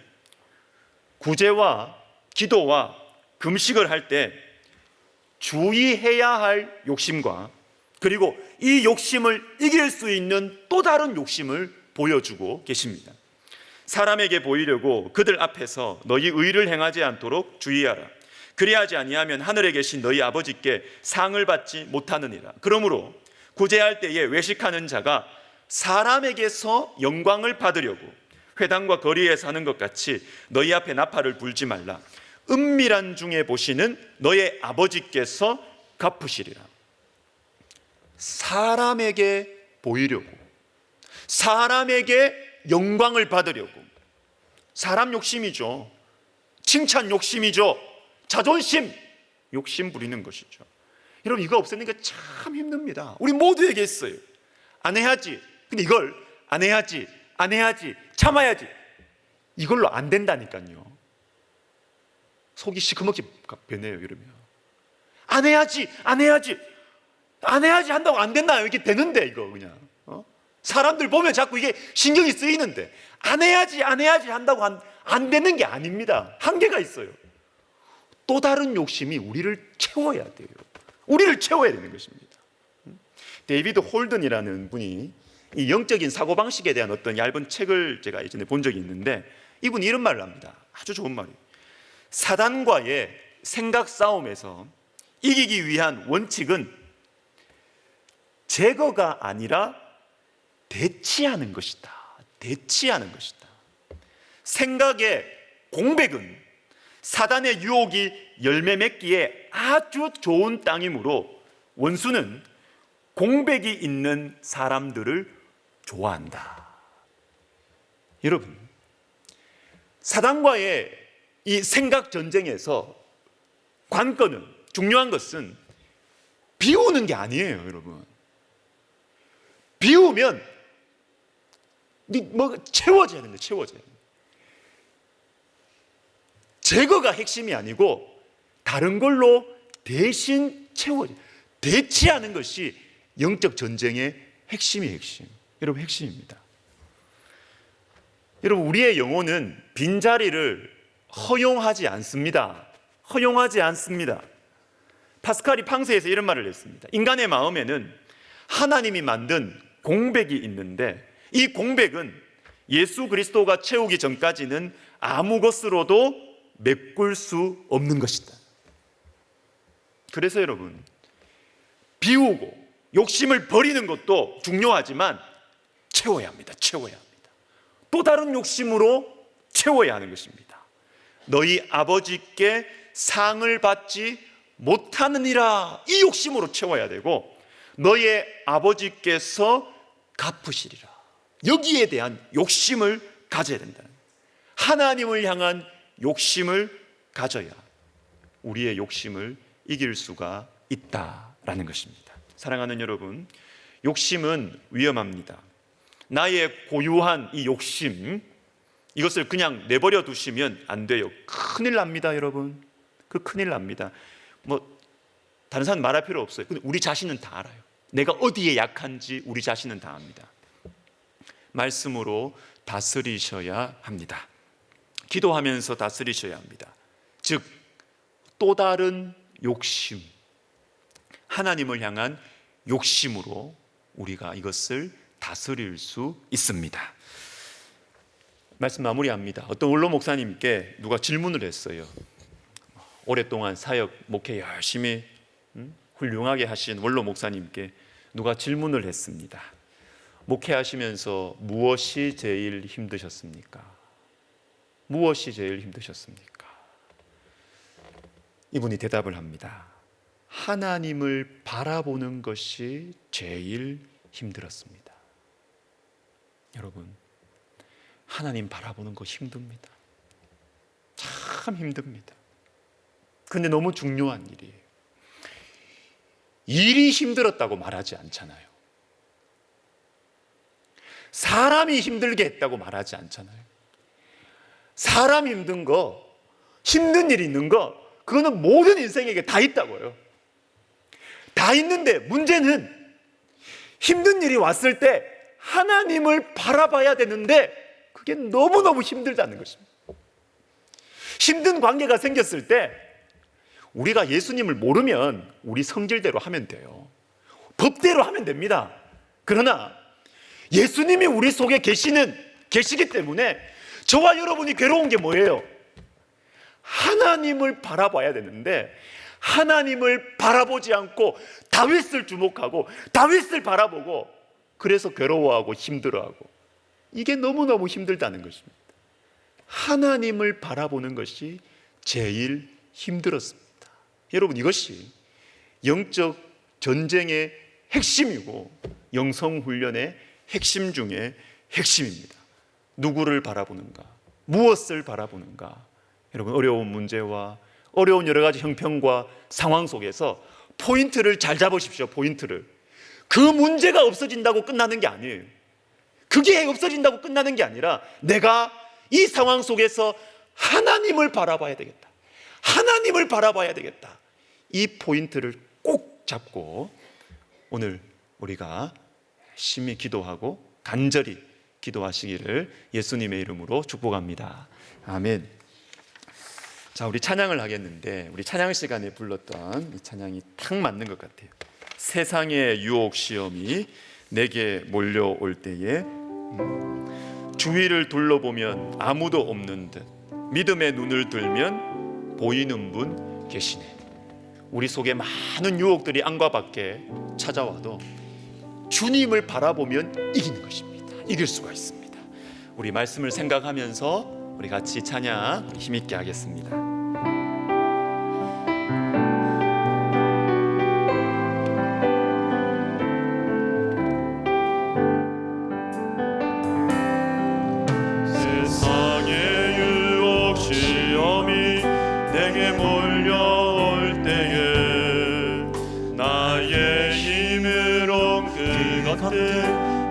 구제와 기도와 금식을 할 때 주의해야 할 욕심과 그리고 이 욕심을 이길 수 있는 또 다른 욕심을 보여주고 계십니다. 사람에게 보이려고 그들 앞에서 너희 의를 행하지 않도록 주의하라. 그리하지 아니하면 하늘에 계신 너희 아버지께 상을 받지 못하느니라. 그러므로 구제할 때에 외식하는 자가 사람에게서 영광을 받으려고 회당과 거리에서 하는 것 같이 너희 앞에 나팔을 불지 말라. 은밀한 중에 보시는 너의 아버지께서 갚으시리라. 사람에게 보이려고, 사람에게 영광을 받으려고, 사람 욕심이죠. 칭찬 욕심이죠. 자존심 욕심 부리는 것이죠. 여러분, 이거 없애는 게 참 힘듭니다. 우리 모두에게 있어요. 안 해야지. 근데 이걸 안 해야지, 참아야지. 이걸로 안 된다니까요. 속이 시커멓게 변해요. 이러면 안 해야지 한다고 안 된다요. 이게 되는데 이거 그냥 사람들 보면 자꾸 이게 신경이 쓰이는데 안 해야지 한다고 안 되는 게 아닙니다. 한계가 있어요. 또 다른 욕심이 우리를 채워야 돼요. 우리를 채워야 되는 것입니다. 데이비드 홀든이라는 분이 이 영적인 사고방식에 대한 어떤 얇은 책을 제가 예전에 본 적이 있는데, 이분이 이런 말을 합니다. 아주 좋은 말이에요. 사단과의 생각 싸움에서 이기기 위한 원칙은 제거가 아니라 대치하는 것이다. 대치하는 것이다. 생각의 공백은 사단의 유혹이 열매 맺기에 아주 좋은 땅이므로 원수는 공백이 있는 사람들을 좋아한다. 여러분, 사단과의 이 생각 전쟁에서 관건은, 중요한 것은 비우는 게 아니에요. 여러분, 비우면 채워져야 되는데 채워져야 돼요. 제거가 핵심이 아니고 다른 걸로 대신 채워져, 대치하는 것이 영적 전쟁의 핵심이에요. 핵심. 여러분, 핵심입니다. 여러분, 우리의 영혼은 빈자리를 허용하지 않습니다. 허용하지 않습니다. 파스칼이 팡세에서 이런 말을 했습니다. 인간의 마음에는 하나님이 만든 공백이 있는데 이 공백은 예수 그리스도가 채우기 전까지는 아무 것으로도 메꿀 수 없는 것이다. 그래서 여러분, 비우고 욕심을 버리는 것도 중요하지만 채워야 합니다. 채워야 합니다. 또 다른 욕심으로 채워야 하는 것입니다. 너희 아버지께 상을 받지 못하느니라, 이 욕심으로 채워야 되고, 너희의 아버지께서 갚으시리라, 여기에 대한 욕심을 가져야 된다는, 하나님을 향한 욕심을 가져야 우리의 욕심을 이길 수가 있다라는 것입니다. 사랑하는 여러분, 욕심은 위험합니다. 나의 고유한 이 욕심, 이것을 그냥 내버려 두시면 안 돼요. 큰일 납니다, 여러분. 큰일 납니다. 다른 사람 말할 필요 없어요. 근데 우리 자신은 다 알아요. 내가 어디에 약한지 우리 자신은 다 압니다. 말씀으로 다스리셔야 합니다. 기도하면서 다스리셔야 합니다. 즉, 또 다른 욕심, 하나님을 향한 욕심으로 우리가 이것을 다스릴 수 있습니다. 말씀 마무리합니다. 어떤 원로 목사님께 누가 질문을 했어요. 오랫동안 사역, 목회 열심히 훌륭하게 하신 원로 목사님께 누가 질문을 했습니다. 목회하시면서 무엇이 제일 힘드셨습니까? 무엇이 제일 힘드셨습니까? 이분이 대답을 합니다. 하나님을 바라보는 것이 제일 힘들었습니다. 여러분, 하나님 바라보는 거 힘듭니다. 참 힘듭니다. 근데 너무 중요한 일이에요. 일이 힘들었다고 말하지 않잖아요. 사람이 힘들게 했다고 말하지 않잖아요. 사람 힘든 거, 힘든 일이 있는 거, 그거는 모든 인생에게 다 있다고요. 다 있는데 문제는 힘든 일이 왔을 때 하나님을 바라봐야 되는데 그게 너무너무 힘들다는 것입니다. 힘든 관계가 생겼을 때 우리가 예수님을 모르면 우리 성질대로 하면 돼요. 법대로 하면 됩니다. 그러나 예수님이 우리 속에 계시기 때문에 저와 여러분이 괴로운 게 뭐예요? 하나님을 바라봐야 되는데 하나님을 바라보지 않고 다윗을 주목하고 다윗을 바라보고 그래서 괴로워하고 힘들어하고, 이게 너무너무 힘들다는 것입니다. 하나님을 바라보는 것이 제일 힘들었습니다. 여러분, 이것이 영적 전쟁의 핵심이고 영성훈련의 핵심 중에 핵심입니다. 누구를 바라보는가? 무엇을 바라보는가? 여러분, 어려운 문제와 어려운 여러 가지 형편과 상황 속에서 포인트를 잘 잡으십시오. 포인트를. 그 문제가 없어진다고 끝나는 게 아니에요. 그게 없어진다고 끝나는 게 아니라 내가 이 상황 속에서 하나님을 바라봐야 되겠다. 하나님을 바라봐야 되겠다. 이 포인트를 꼭 잡고 오늘 우리가 열심히 기도하고 간절히 기도하시기를 예수님의 이름으로 축복합니다. 아멘. 자, 우리 찬양을 하겠는데 우리 찬양 시간에 불렀던 이 찬양이 딱 맞는 것 같아요. 세상의 유혹 시험이 내게 몰려올 때에 주위를 둘러보면 아무도 없는 듯 믿음의 눈을 들면 보이는 분 계시네. 우리 속에 많은 유혹들이 안과 밖에 찾아와도 주님을 바라보면 이기는 것입니다. 이길 수가 있습니다. 우리 말씀을 생각하면서 우리 같이 찬양 힘있게 하겠습니다. 세상의 유혹 시험이 내게 몰려올 때에 나의 힘으론 그것들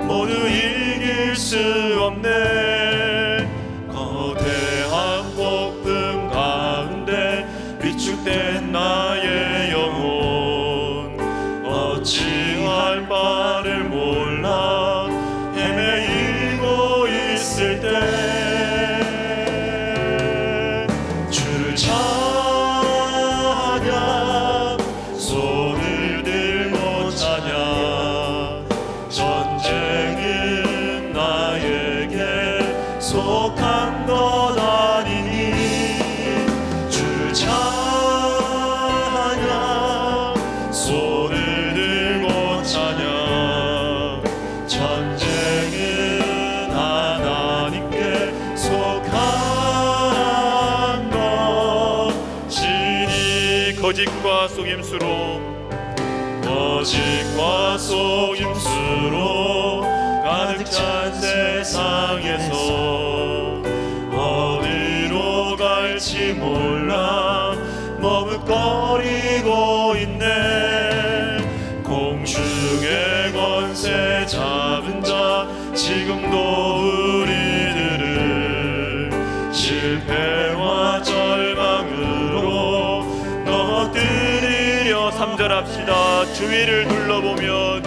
모두 이길 수 없네. 거대한 폭풍 가운데 위축된 나의 영혼 어찌할 바를 몰라 헤매이고 있을 때 주를 찬양 손을 들고 찬양 전쟁은 나에게 속한 것 아니니 주를 찬양 손을 들고 찬양 전쟁은 하나님께 속한 것이니 거짓과 속임수로 가득 찬 세상에서 어디로 갈지 몰라 머뭇거리고 있네. 공중의 권세 잡은 자 지금도 우리들을 실패와 절망으로 넘어뜨리려 3절 합시다. 주위를 둘러보면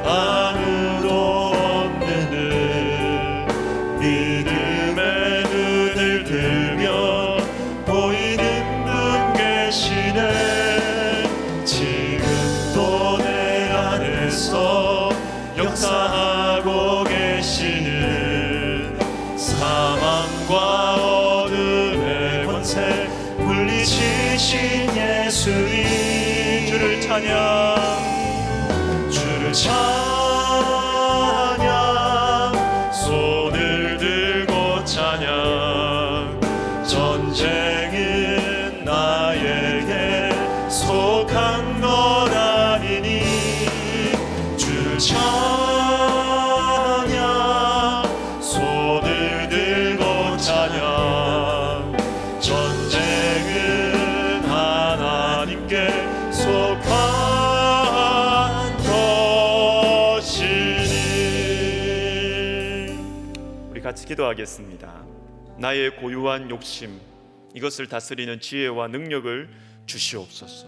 아무도 없는 듯 믿음의 눈을 들며 보이는 분 계시네. 지금도 내 안에서 역사하고 계시는 사망과 어둠의 권세 물리치신 예수님 주를 찬양 손을 들고 찬양 전쟁은 나에게 속한 것 아니니 주를 찬양 손을 들고 찬양 전쟁은 하나님께 속한 같이 기도하겠습니다. 나의 고유한 욕심 이것을 다스리는 지혜와 능력을 주시옵소서.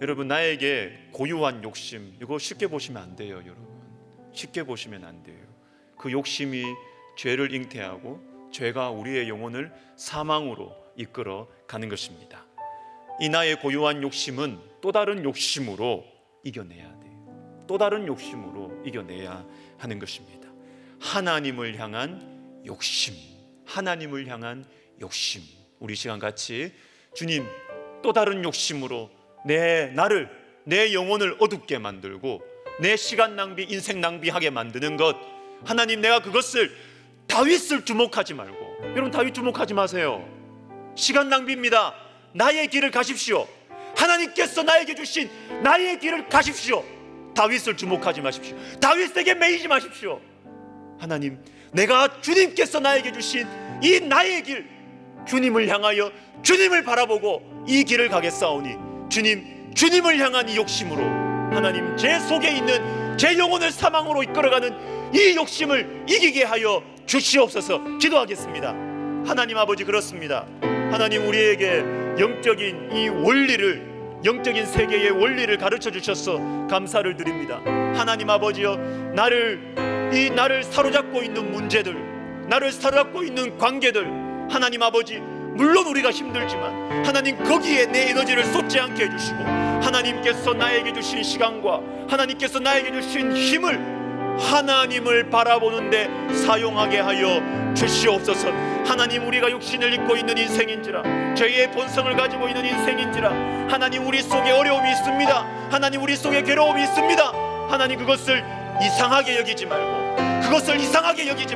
여러분 나에게 고유한 욕심 이거 쉽게 보시면 안 돼요. 여러분 쉽게 보시면 안 돼요. 그 욕심이 죄를 잉태하고 죄가 우리의 영혼을 사망으로 이끌어 가는 것입니다. 이 나의 고유한 욕심은 또 다른 욕심으로 이겨내야 돼요. 또 다른 욕심으로 이겨내야 하는 것입니다. 하나님을 향한 욕심, 하나님을 향한 욕심. 우리 시간 같이 주님 또 다른 욕심으로 내 영혼을 어둡게 만들고 내 시간 낭비, 인생 낭비하게 만드는 것 하나님 내가 그것을 다윗을 주목하지 말고 여러분 다윗 주목하지 마세요. 시간 낭비입니다. 나의 길을 가십시오. 하나님께서 나에게 주신 나의 길을 가십시오. 다윗을 주목하지 마십시오. 다윗에게 매이지 마십시오. 하나님 내가 주님께서 나에게 주신 이 나의 길 주님을 향하여 주님을 바라보고 이 길을 가겠사오니 주님을 향한 이 욕심으로 하나님 제 속에 있는 제 영혼을 사망으로 이끌어가는 이 욕심을 이기게 하여 주시옵소서. 기도하겠습니다. 하나님 아버지, 그렇습니다. 하나님 우리에게 영적인 이 원리를, 영적인 세계의 원리를 가르쳐 주셔서 감사를 드립니다. 하나님 아버지여, 나를 사로잡고 있는 문제들, 나를 사로잡고 있는 관계들, 하나님 아버지, 물론 우리가 힘들지만 하나님 거기에 내 에너지를 쏟지 않게 해주시고, 하나님께서 나에게 주신 시간과 하나님께서 나에게 주신 힘을 하나님을 바라보는데 사용하게 하여 주시옵소서. 하나님, 우리가 육신을 입고 있는 인생인지라, 죄의 본성을 가지고 있는 인생인지라, 하나님 우리 속에 어려움이 있습니다. 하나님 우리 속에 괴로움이 있습니다. 하나님 그것을 이상하게 여기지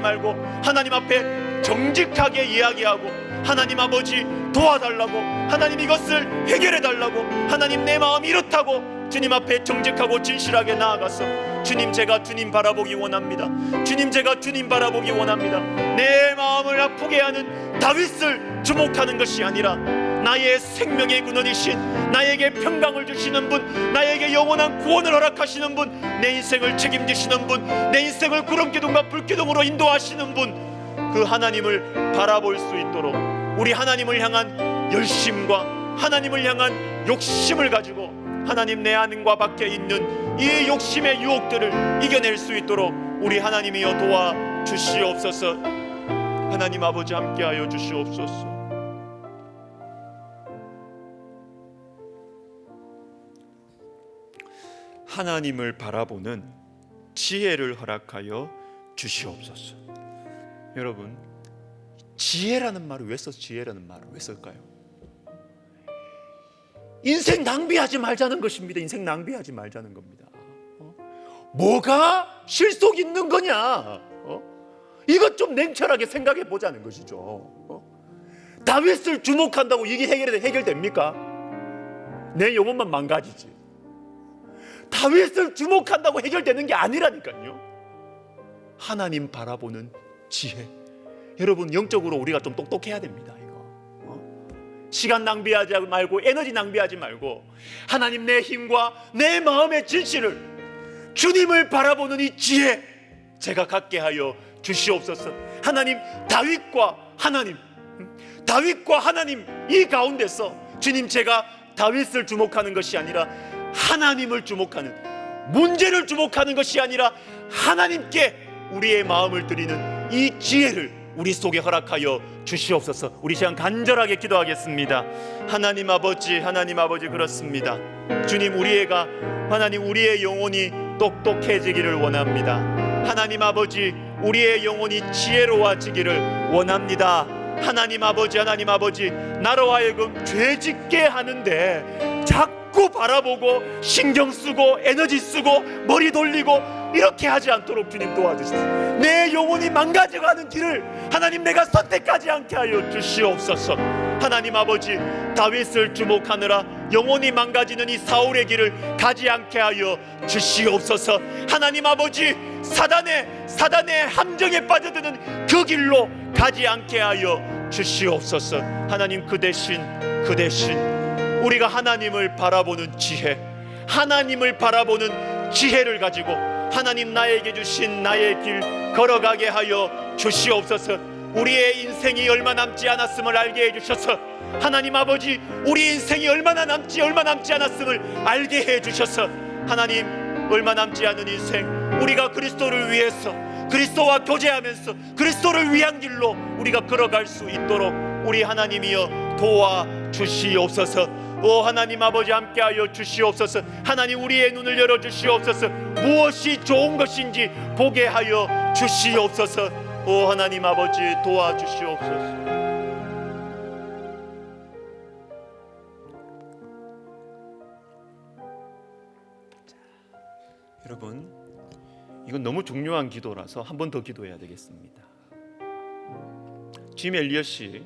말고 하나님 앞에 정직하게 이야기하고, 하나님 아버지 도와달라고, 하나님 이것을 해결해 달라고, 하나님 내 마음이 이렇다고 주님 앞에 정직하고 진실하게 나아가서, 주님 제가 주님 바라보기 원합니다. 주님 제가 주님 바라보기 원합니다. 내 마음을 아프게 하는 다윗을 주목하는 것이 아니라 나의 생명의 근원이신, 나에게 평강을 주시는 분, 나에게 영원한 구원을 허락하시는 분, 내 인생을 책임지시는 분, 내 인생을 구름기둥과 불기둥으로 인도하시는 분, 그 하나님을 바라볼 수 있도록 우리 하나님을 향한 열심과 하나님을 향한 욕심을 가지고 하나님 내 안과 밖에 있는 이 욕심의 유혹들을 이겨낼 수 있도록 우리 하나님이여 도와주시옵소서. 하나님 아버지 함께하여 주시옵소서. 하나님을 바라보는 지혜를 허락하여 주시옵소서. 여러분, 지혜라는 말을 왜 지혜라는 말을 왜 쓸까요? 인생 낭비하지 말자는 것입니다. 인생 낭비하지 말자는 겁니다. 뭐가 실속 있는 거냐? 이것 좀 냉철하게 생각해 보자는 것이죠. 다윗을 주목한다고 이게 해결됩니까? 내 영혼만 망가지지. 다윗을 주목한다고 해결되는 게 아니라니까요. 하나님 바라보는 지혜. 여러분, 영적으로 우리가 좀 똑똑해야 됩니다. 시간 낭비하지 말고, 에너지 낭비하지 말고, 하나님 내 힘과 내 마음의 진실을, 주님을 바라보는 이 지혜 제가 갖게 하여 주시옵소서. 하나님, 다윗과 하나님 이 가운데서 주님, 제가 다윗을 주목하는 것이 아니라 하나님을 주목하는, 문제를 주목하는 것이 아니라 하나님께 우리의 마음을 드리는 이 지혜를 우리 속에 허락하여 주시옵소서. 우리 시간 간절하게 기도하겠습니다. 하나님 아버지, 그렇습니다. 주님, 하나님 우리의 영혼이 똑똑해지기를 원합니다. 하나님 아버지, 우리의 영혼이 지혜로워지기를 원합니다. 하나님 아버지, 나로 하여금 죄짓게 하는데 자꾸 바라보고 신경 쓰고 에너지 쓰고 머리 돌리고 이렇게 하지 않도록 주님 도와주시옵소서. 내 영혼이 망가져가는 길을 하나님 내가 선택하지 않게 하여 주시옵소서. 하나님 아버지, 다윗을 주목하느라 영혼이 망가지는 이 사울의 길을 가지 않게 하여 주시옵소서. 하나님 아버지, 사단의 함정에 빠져드는 그 길로 가지 않게 하여 주시옵소서. 하나님, 그 대신 우리가 하나님을 바라보는 지혜, 하나님을 바라보는 지혜를 가지고 하나님 나에게 주신 나의 길 걸어가게 하여 주시옵소서. 우리의 인생이 얼마 남지 않았음을 알게 해주셔서, 하나님 아버지, 우리 인생이 얼마 남지 않았음을 알게 해주셔서, 하나님, 얼마 남지 않은 인생 우리가 그리스도를 위해서, 그리스도와 교제하면서 그리스도를 위한 길로 우리가 걸어갈 수 있도록 우리 하나님이여 도와주시옵소서. 하나님 아버지, 함께하여 주시옵소서. 하나님, 우리의 눈을 열어주시옵소서. 무엇이 좋은 것인지 보게 하여 주시옵소서. 하나님 아버지, 도와주시옵소서. 여러분, 이건 너무 중요한 기도라서 한 번 더 기도해야 되겠습니다. 짐 엘리엇이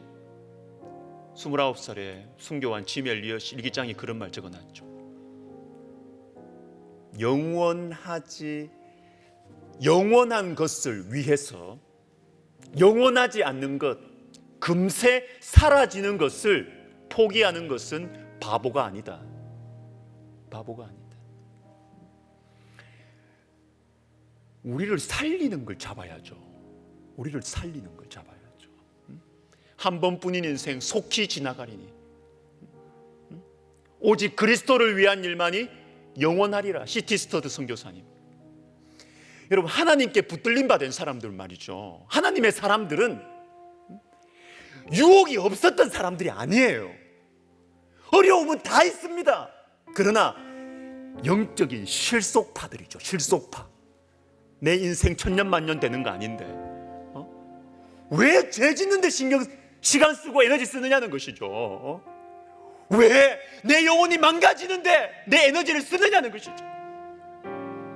29살에 순교한 짐 엘리엇이 일기장에 그런 말 적어놨죠. 영원한 것을 위해서 영원하지 않는 것, 금세 사라지는 것을 포기하는 것은 바보가 아니다. 바보가 아니다. 우리를 살리는 걸 잡아야죠. 우리를 살리는 걸 잡아야죠. 한 번뿐인 인생 속히 지나가리니 오직 그리스도를 위한 일만이 영원하리라. 시티스터드 선교사님. 여러분, 하나님께 붙들림 받은 사람들 말이죠. 하나님의 사람들은 유혹이 없었던 사람들이 아니에요. 어려움은 다 있습니다. 그러나 영적인 실속파들이죠. 실속파. 내 인생 천년만년 되는 거 아닌데 왜 죄 짓는데 시간 쓰고 에너지 쓰느냐는 것이죠. 왜 내 영혼이 망가지는데 내 에너지를 쓰느냐는 것이죠.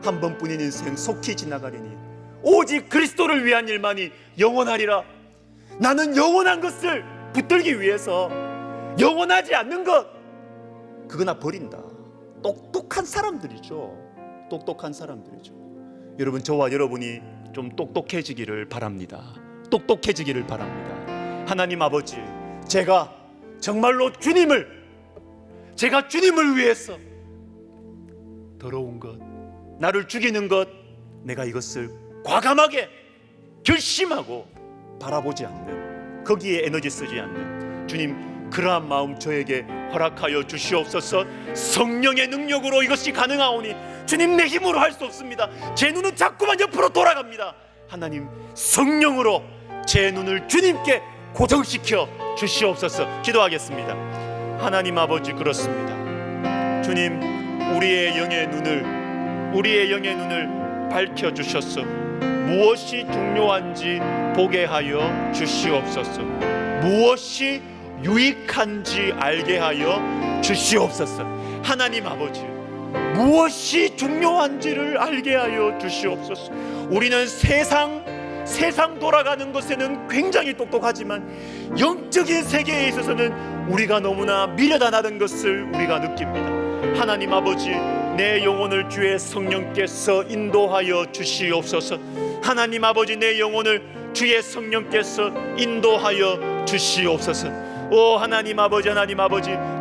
한 번뿐인 인생 속히 지나가리니 오직 그리스도를 위한 일만이 영원하리라. 나는 영원한 것을 붙들기 위해서 영원하지 않는 것, 그거나 버린다. 똑똑한 사람들이죠. 똑똑한 사람들이죠. 여러분, 저와 여러분이 좀 똑똑해지기를 바랍니다. 똑똑해지기를 바랍니다. 하나님 아버지, 제가 정말로 제가 주님을 위해서 더러운 것, 나를 죽이는 것, 내가 이것을 과감하게 결심하고 바라보지 않는, 거기에 에너지 쓰지 않는 주님, 그러한 마음 저에게 허락하여 주시옵소서. 성령의 능력으로 이것이 가능하오니 주님, 내 힘으로 할 수 없습니다. 제 눈은 자꾸만 옆으로 돌아갑니다. 하나님, 성령으로 제 눈을 주님께 고정시켜 주시옵소서. 기도하겠습니다. 하나님 아버지, 그렇습니다. 주님, 우리의 영의 눈을 밝혀주셔서 무엇이 중요한지 보게 하여 주시옵소서. 무엇이 유익한지 알게 하여 주시옵소서. 하나님 아버지, 무엇이 중요한지를 알게 하여 주시옵소서. 우리는 세상 돌아가는 것에는 굉장히 똑똑하지만 영적인 세계에 있어서는 우리가 너무나 미련하다는 것을 우리가 느낍니다. 하나님 아버지, 내 영혼을 주의 성령께서 인도하여 주시옵소서. 하나님 아버지, 내 영혼을 주의 성령께서 인도하여 주시옵소서. 오 하나님 아버지,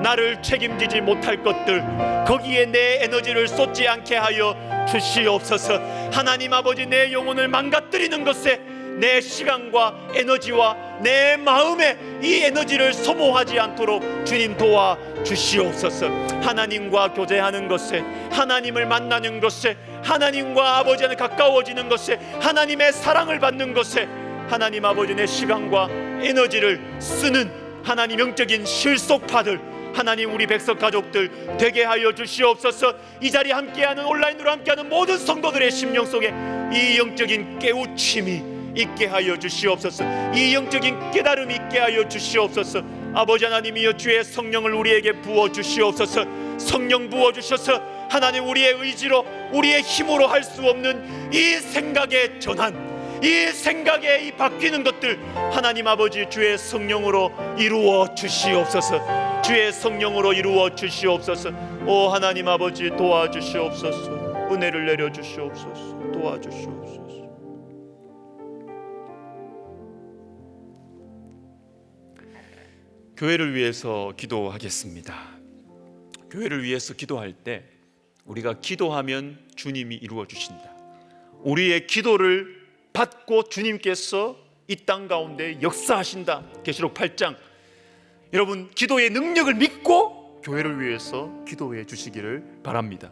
나를 책임지지 못할 것들, 거기에 내 에너지를 쏟지 않게 하여 주시옵소서. 하나님 아버지, 내 영혼을 망가뜨리는 것에 내 시간과 에너지와 내 마음에 이 에너지를 소모하지 않도록 주님 도와 주시옵소서. 하나님과 교제하는 것에, 하나님을 만나는 것에, 하나님과 아버지와는 가까워지는 것에, 하나님의 사랑을 받는 것에 하나님 아버지, 내 시간과 에너지를 쓰는 하나님 영적인 실속파들, 하나님 우리 백석 가족들 되게 하여 주시옵소서. 이 자리에 함께하는, 온라인으로 함께하는 모든 성도들의 심령 속에 이 영적인 깨우침이 있게 하여 주시옵소서. 이 영적인 깨달음이 있게 하여 주시옵소서. 아버지 하나님이여, 주의 성령을 우리에게 부어 주시옵소서. 성령 부어 주셔서 하나님, 우리의 의지로, 우리의 힘으로 할 수 없는 이 생각의 전환, 이 생각에 이 바뀌는 것들 하나님 아버지, 주의 성령으로 이루어 주시옵소서. 주의 성령으로 이루어 주시옵소서. 오 하나님 아버지, 도와주시옵소서. 은혜를 내려 주시옵소서. 도와주시옵소서. 교회를 위해서 기도하겠습니다. 교회를 위해서 기도할 때 우리가 기도하면 주님이 이루어 주신다. 우리의 기도를 받고 주님께서 이 땅 가운데 역사하신다. 계시록 8장. 여러분, 기도의 능력을 믿고 교회를 위해서 기도해 주시기를 바랍니다.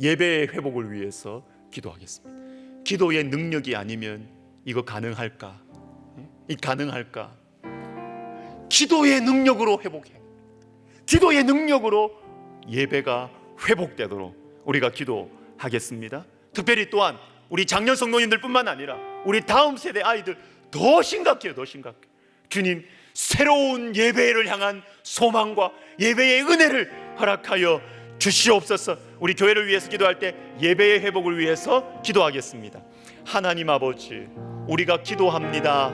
예배의 회복을 위해서 기도하겠습니다. 기도의 능력이 아니면 이거 가능할까? 이 가능할까? 기도의 능력으로 회복해. 기도의 능력으로 예배가 회복되도록 우리가 기도하겠습니다. 특별히 또한 우리 장년 성도님들뿐만 아니라 우리 다음 세대 아이들 더 심각해요. 더 심각해. 주님, 새로운 예배를 향한 소망과 예배의 은혜를 허락하여 주시옵소서. 우리 교회를 위해서 기도할 때 예배의 회복을 위해서 기도하겠습니다. 하나님 아버지, 우리가 기도합니다.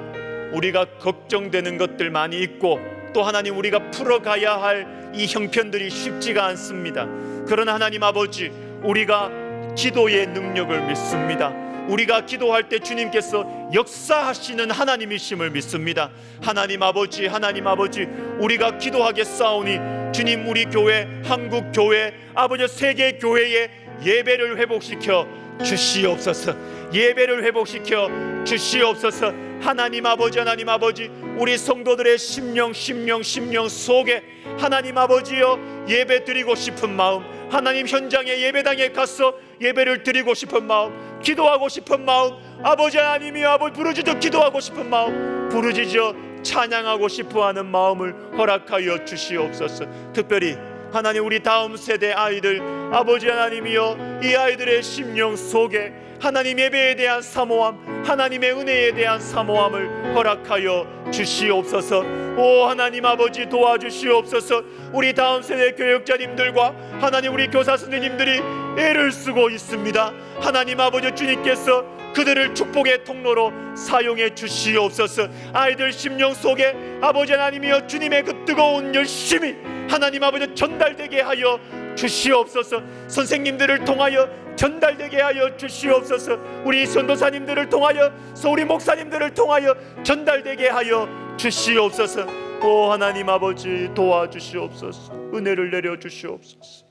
우리가 걱정되는 것들 많이 있고, 또 하나님, 우리가 풀어가야 할 이 형편들이 쉽지가 않습니다. 그러나 하나님 아버지, 우리가 기도의 능력을 믿습니다. 우리가 기도할 때 주님께서 역사하시는 하나님이심을 믿습니다. 하나님 아버지, 하나님 아버지, 우리가 기도하겠사오니 주님, 우리 교회, 한국 교회, 아버지 세계 교회의 예배를 회복시켜 주시옵소서. 예배를 회복시켜 주시옵소서. 하나님 아버지, 하나님 아버지, 우리 성도들의 심령 속에 하나님 아버지여 예배 드리고 싶은 마음, 하나님 현장의 예배당에 가서 예배를 드리고 싶은 마음, 기도하고 싶은 마음, 아버지 하나님이여 아버지 부르짖어 기도하고 싶은 마음, 부르짖어 찬양하고 싶어하는 마음을 허락하여 주시옵소서. 특별히 하나님 우리 다음 세대 아이들, 아버지 하나님이여 이 아이들의 심령 속에 하나님 예배에 대한 사모함, 하나님의 은혜에 대한 사모함을 허락하여 주시옵소서. 오 하나님 아버지 도와주시옵소서. 우리 다음 세대 교육자님들과 하나님 우리 교사 선생님들이 애를 쓰고 있습니다. 하나님 아버지 주님께서 그들을 축복의 통로로 사용해 주시옵소서. 아이들 심령 속에 아버지 하나님이여 주님의 그 뜨거운 열심이 하나님 아버지 전달되게 하여 주시옵소서. 선생님들을 통하여 전달되게 하여 주시옵소서. 우리 전도사님들을 통하여, 우리 목사님들을 통하여 전달되게 하여 주시옵소서. 오 하나님 아버지 도와주시옵소서. 은혜를 내려 주시옵소서.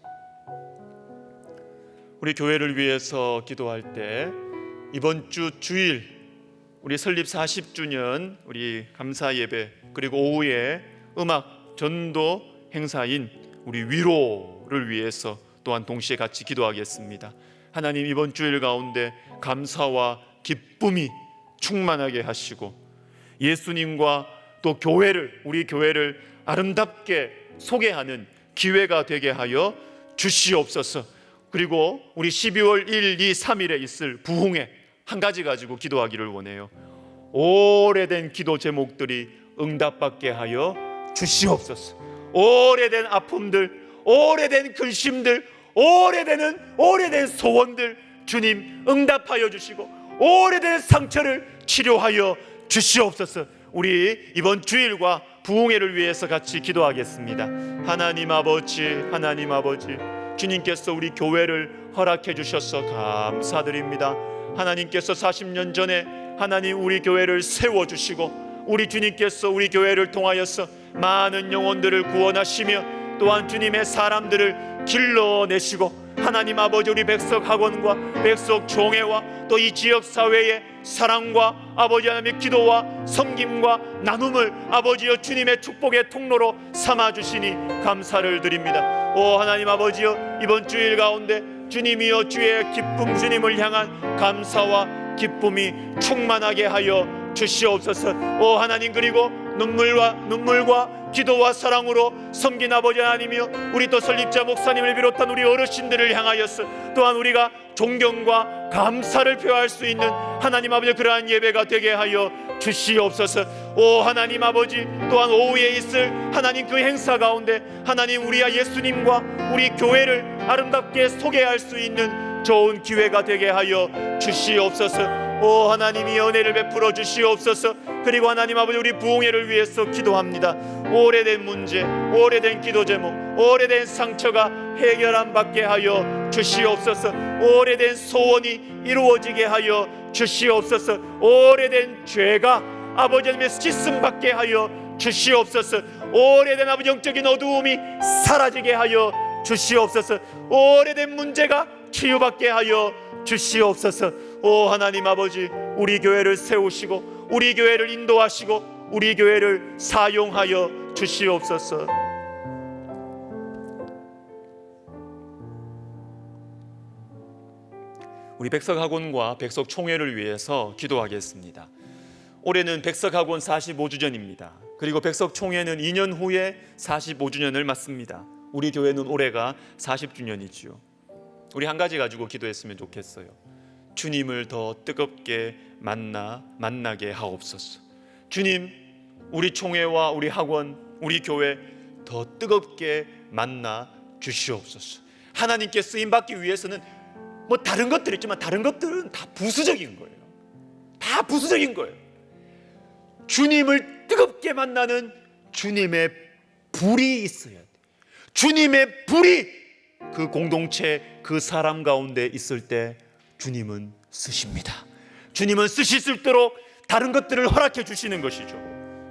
우리 교회를 위해서 기도할 때 이번 주 주일 우리 설립 40주년 우리 감사 예배, 그리고 오후에 음악 전도 행사인 우리 위로를 위해서 또한 동시에 같이 기도하겠습니다. 하나님 이번 주일 가운데 감사와 기쁨이 충만하게 하시고 예수님과 또 교회를, 우리 교회를 아름답게 소개하는 기회가 되게 하여 주시옵소서. 그리고 우리 12월 1, 2, 3일에 있을 부흥회 한 가지 가지고 기도하기를 원해요. 오래된 기도 제목들이 응답받게 하여 주시옵소서. 오래된 아픔들, 오래된 근심들, 오래된 소원들 주님 응답하여 주시고 오래된 상처를 치료하여 주시옵소서. 우리 이번 주일과 부흥회를 위해서 같이 기도하겠습니다. 하나님 아버지, 하나님 아버지, 주님께서 우리 교회를 허락해 주셔서 감사드립니다. 하나님께서 40년 전에 하나님 우리 교회를 세워주시고 우리 주님께서 우리 교회를 통하여서 많은 영혼들을 구원하시며 또한 주님의 사람들을 길러내시고 하나님 아버지 우리 백석학원과 백석총회와 또 이 지역사회의 사랑과 아버지 하나님의 기도와 섬김과 나눔을 아버지여 주님의 축복의 통로로 삼아주시니 감사를 드립니다. 오 하나님 아버지여 이번 주일 가운데 주님이여 주의 기쁨 주님을 향한 감사와 기쁨이 충만하게 하여 주시옵소서. 오 하나님 그리고 눈물과 기도와 사랑으로 섬긴 아버지 하나님이여 우리 또 설립자 목사님을 비롯한 우리 어르신들을 향하여서 또한 우리가 존경과 감사를 표할 수 있는 하나님 아버지 그러한 예배가 되게 하여 주시옵소서. 오 하나님 아버지 또한 오후에 있을 하나님 그 행사 가운데 하나님 우리와 예수님과 우리 교회를 아름답게 소개할 수 있는 좋은 기회가 되게 하여 주시옵소서. 오 하나님이 은혜를 베풀어 주시옵소서. 그리고 하나님 아버지 우리 부흥회를 위해서 기도합니다. 오래된 문제, 오래된 기도 제목, 오래된 상처가 해결 안 받게 하여 주시옵소서. 오래된 소원이 이루어지게 하여 주시옵소서. 오래된 죄가 아버지 하나님의 씻음 받게 하여 주시옵소서. 오래된 아버지 영적인 어두움이 사라지게 하여 주시옵소서. 오래된 문제가 치유받게 하여 주시옵소서. 오 하나님 아버지 우리 교회를 세우시고 우리 교회를 인도하시고 우리 교회를 사용하여 주시옵소서. 우리 백석학원과 백석총회를 위해서 기도하겠습니다. 올해는 백석학원 45주년입니다. 그리고 백석총회는 2년 후에 45주년을 맞습니다. 우리 교회는 올해가 40주년이지요. 우리 한 가지 가지고 기도했으면 좋겠어요. 주님을 더 뜨겁게 만나게 하옵소서. 주님, 우리 총회와 우리 학원, 우리 교회 더 뜨겁게 만나 주시옵소서. 하나님께 쓰임 받기 위해서는 뭐 다른 것들 있지만 다른 것들은 다 부수적인 거예요. 다 부수적인 거예요. 주님을 뜨겁게 만나는 주님의 불이 있어야 돼. 주님의 불이 그 공동체 그 사람 가운데 있을 때 주님은 쓰십니다. 주님은 쓰실 수 있도록 다른 것들을 허락해 주시는 것이죠.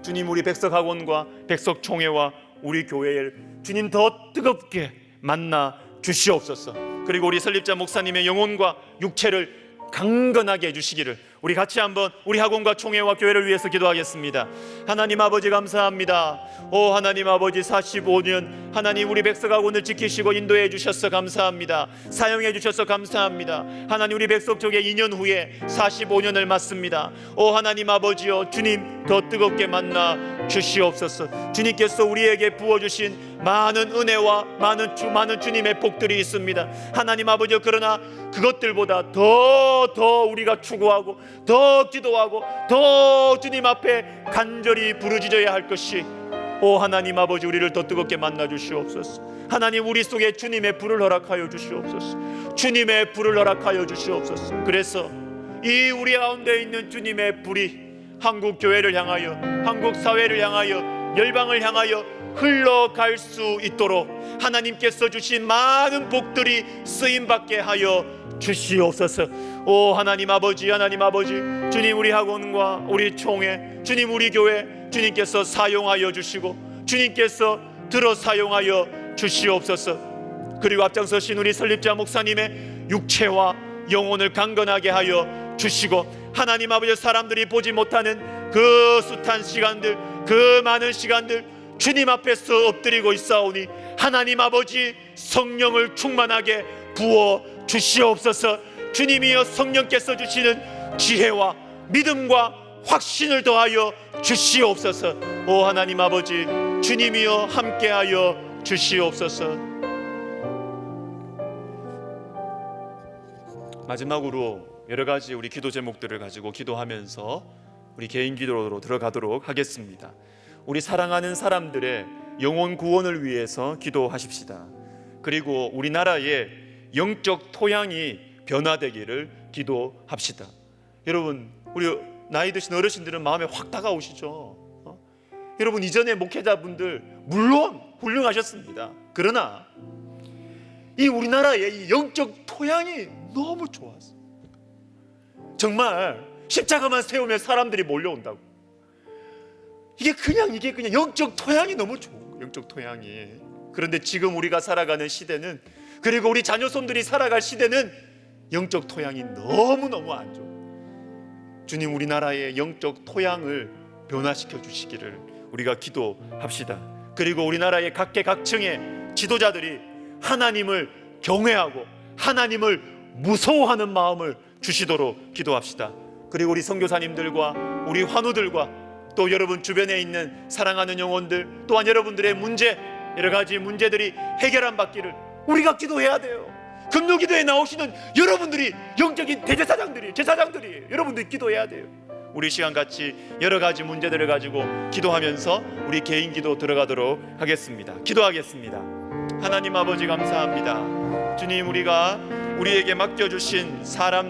주님, 우리 백석학원과 백석총회와 우리 교회를 주님 더 뜨겁게 만나 주시옵소서. 그리고 우리 설립자 목사님의 영혼과 육체를 강건하게 해주시기를 우리 같이 한번 우리 학원과 총회와 교회를 위해서 기도하겠습니다. 하나님 아버지 감사합니다. 오 하나님 아버지, 45년 하나님 우리 백석학원을 지키시고 인도해 주셔서 감사합니다. 사용해 주셔서 감사합니다. 하나님 우리 백석족의 2년 후에 45년을 맞습니다. 오 하나님 아버지여, 주님 더 뜨겁게 만나 주시옵소서. 주님께서 우리에게 부어주신 많은 은혜와 많은 주님의 복들이 있습니다. 하나님 아버지여, 그러나 그것들보다 더 우리가 추구하고 더 기도하고 더 주님 앞에 간절히 부르짖어야 할 것이, 오 하나님 아버지, 우리를 더 뜨겁게 만나 주시옵소서. 하나님 우리 속에 주님의 불을 허락하여 주시옵소서. 주님의 불을 허락하여 주시옵소서. 그래서 이 우리 가운데 있는 주님의 불이 한국 교회를 향하여, 한국 사회를 향하여, 열방을 향하여 흘러갈 수 있도록 하나님께서 주신 많은 복들이 쓰임받게 하여 주시옵소서. 오 하나님 아버지, 하나님 아버지, 주님 우리 학원과 우리 총회, 주님 우리 교회 주님께서 사용하여 주시고 주님께서 들어 사용하여 주시옵소서. 그리고 앞장서신 우리 설립자 목사님의 육체와 영혼을 강건하게 하여 주시고, 하나님 아버지, 사람들이 보지 못하는 그 숱한 시간들, 그 많은 시간들 주님 앞에서 엎드리고 있사오니 하나님 아버지, 성령을 충만하게 부어 주시옵소서. 주님이여, 성령께서 주시는 지혜와 믿음과 확신을 더하여 주시옵소서. 오 하나님 아버지, 주님이여 함께하여 주시옵소서. 마지막으로 여러 가지 우리 기도 제목들을 가지고 기도하면서 우리 개인 기도로 들어가도록 하겠습니다. 우리 사랑하는 사람들의 영혼 구원을 위해서 기도하십시다. 그리고 우리나라의 영적 토양이 변화되기를 기도합시다. 여러분, 우리 나이 드신 어르신들은 마음에 확 다가오시죠. 여러분, 이전에 목회자분들 물론 훌륭하셨습니다. 그러나 이 우리나라의 이 영적 토양이 너무 좋았어요. 정말 십자가만 세우면 사람들이 몰려온다고. 이게 그냥 영적 토양이 너무 좋은 거예요. 영적 토양이. 그런데 지금 우리가 살아가는 시대는, 그리고 우리 자녀손들이 살아갈 시대는 영적 토양이 너무너무 안 좋아요. 주님, 우리나라의 영적 토양을 변화시켜 주시기를 우리가 기도합시다. 그리고 우리나라의 각계각층의 지도자들이 하나님을 경외하고 하나님을 무서워하는 마음을 주시도록 기도합시다. 그리고 우리 선교사님들과 우리 환우들과 또 여러분 주변에 있는 사랑하는 영혼들, 또한 여러분들의 문제, 여러 가지 문제들이 해결한 받기를 우리가 기도해야 돼요. 금요기도에 나오시는 여러분들이 영적인 대제사장들이, 제사장들이, 여러분들이 기도해야 돼요. 우리 시간 같이 여러 가지 문제들을 가지고 기도하면서 우리 개인 기도 들어가도록 하겠습니다. 기도하겠습니다. 하나님 아버지 감사합니다. 주님, 우리가 우리에게 맡겨주신 사람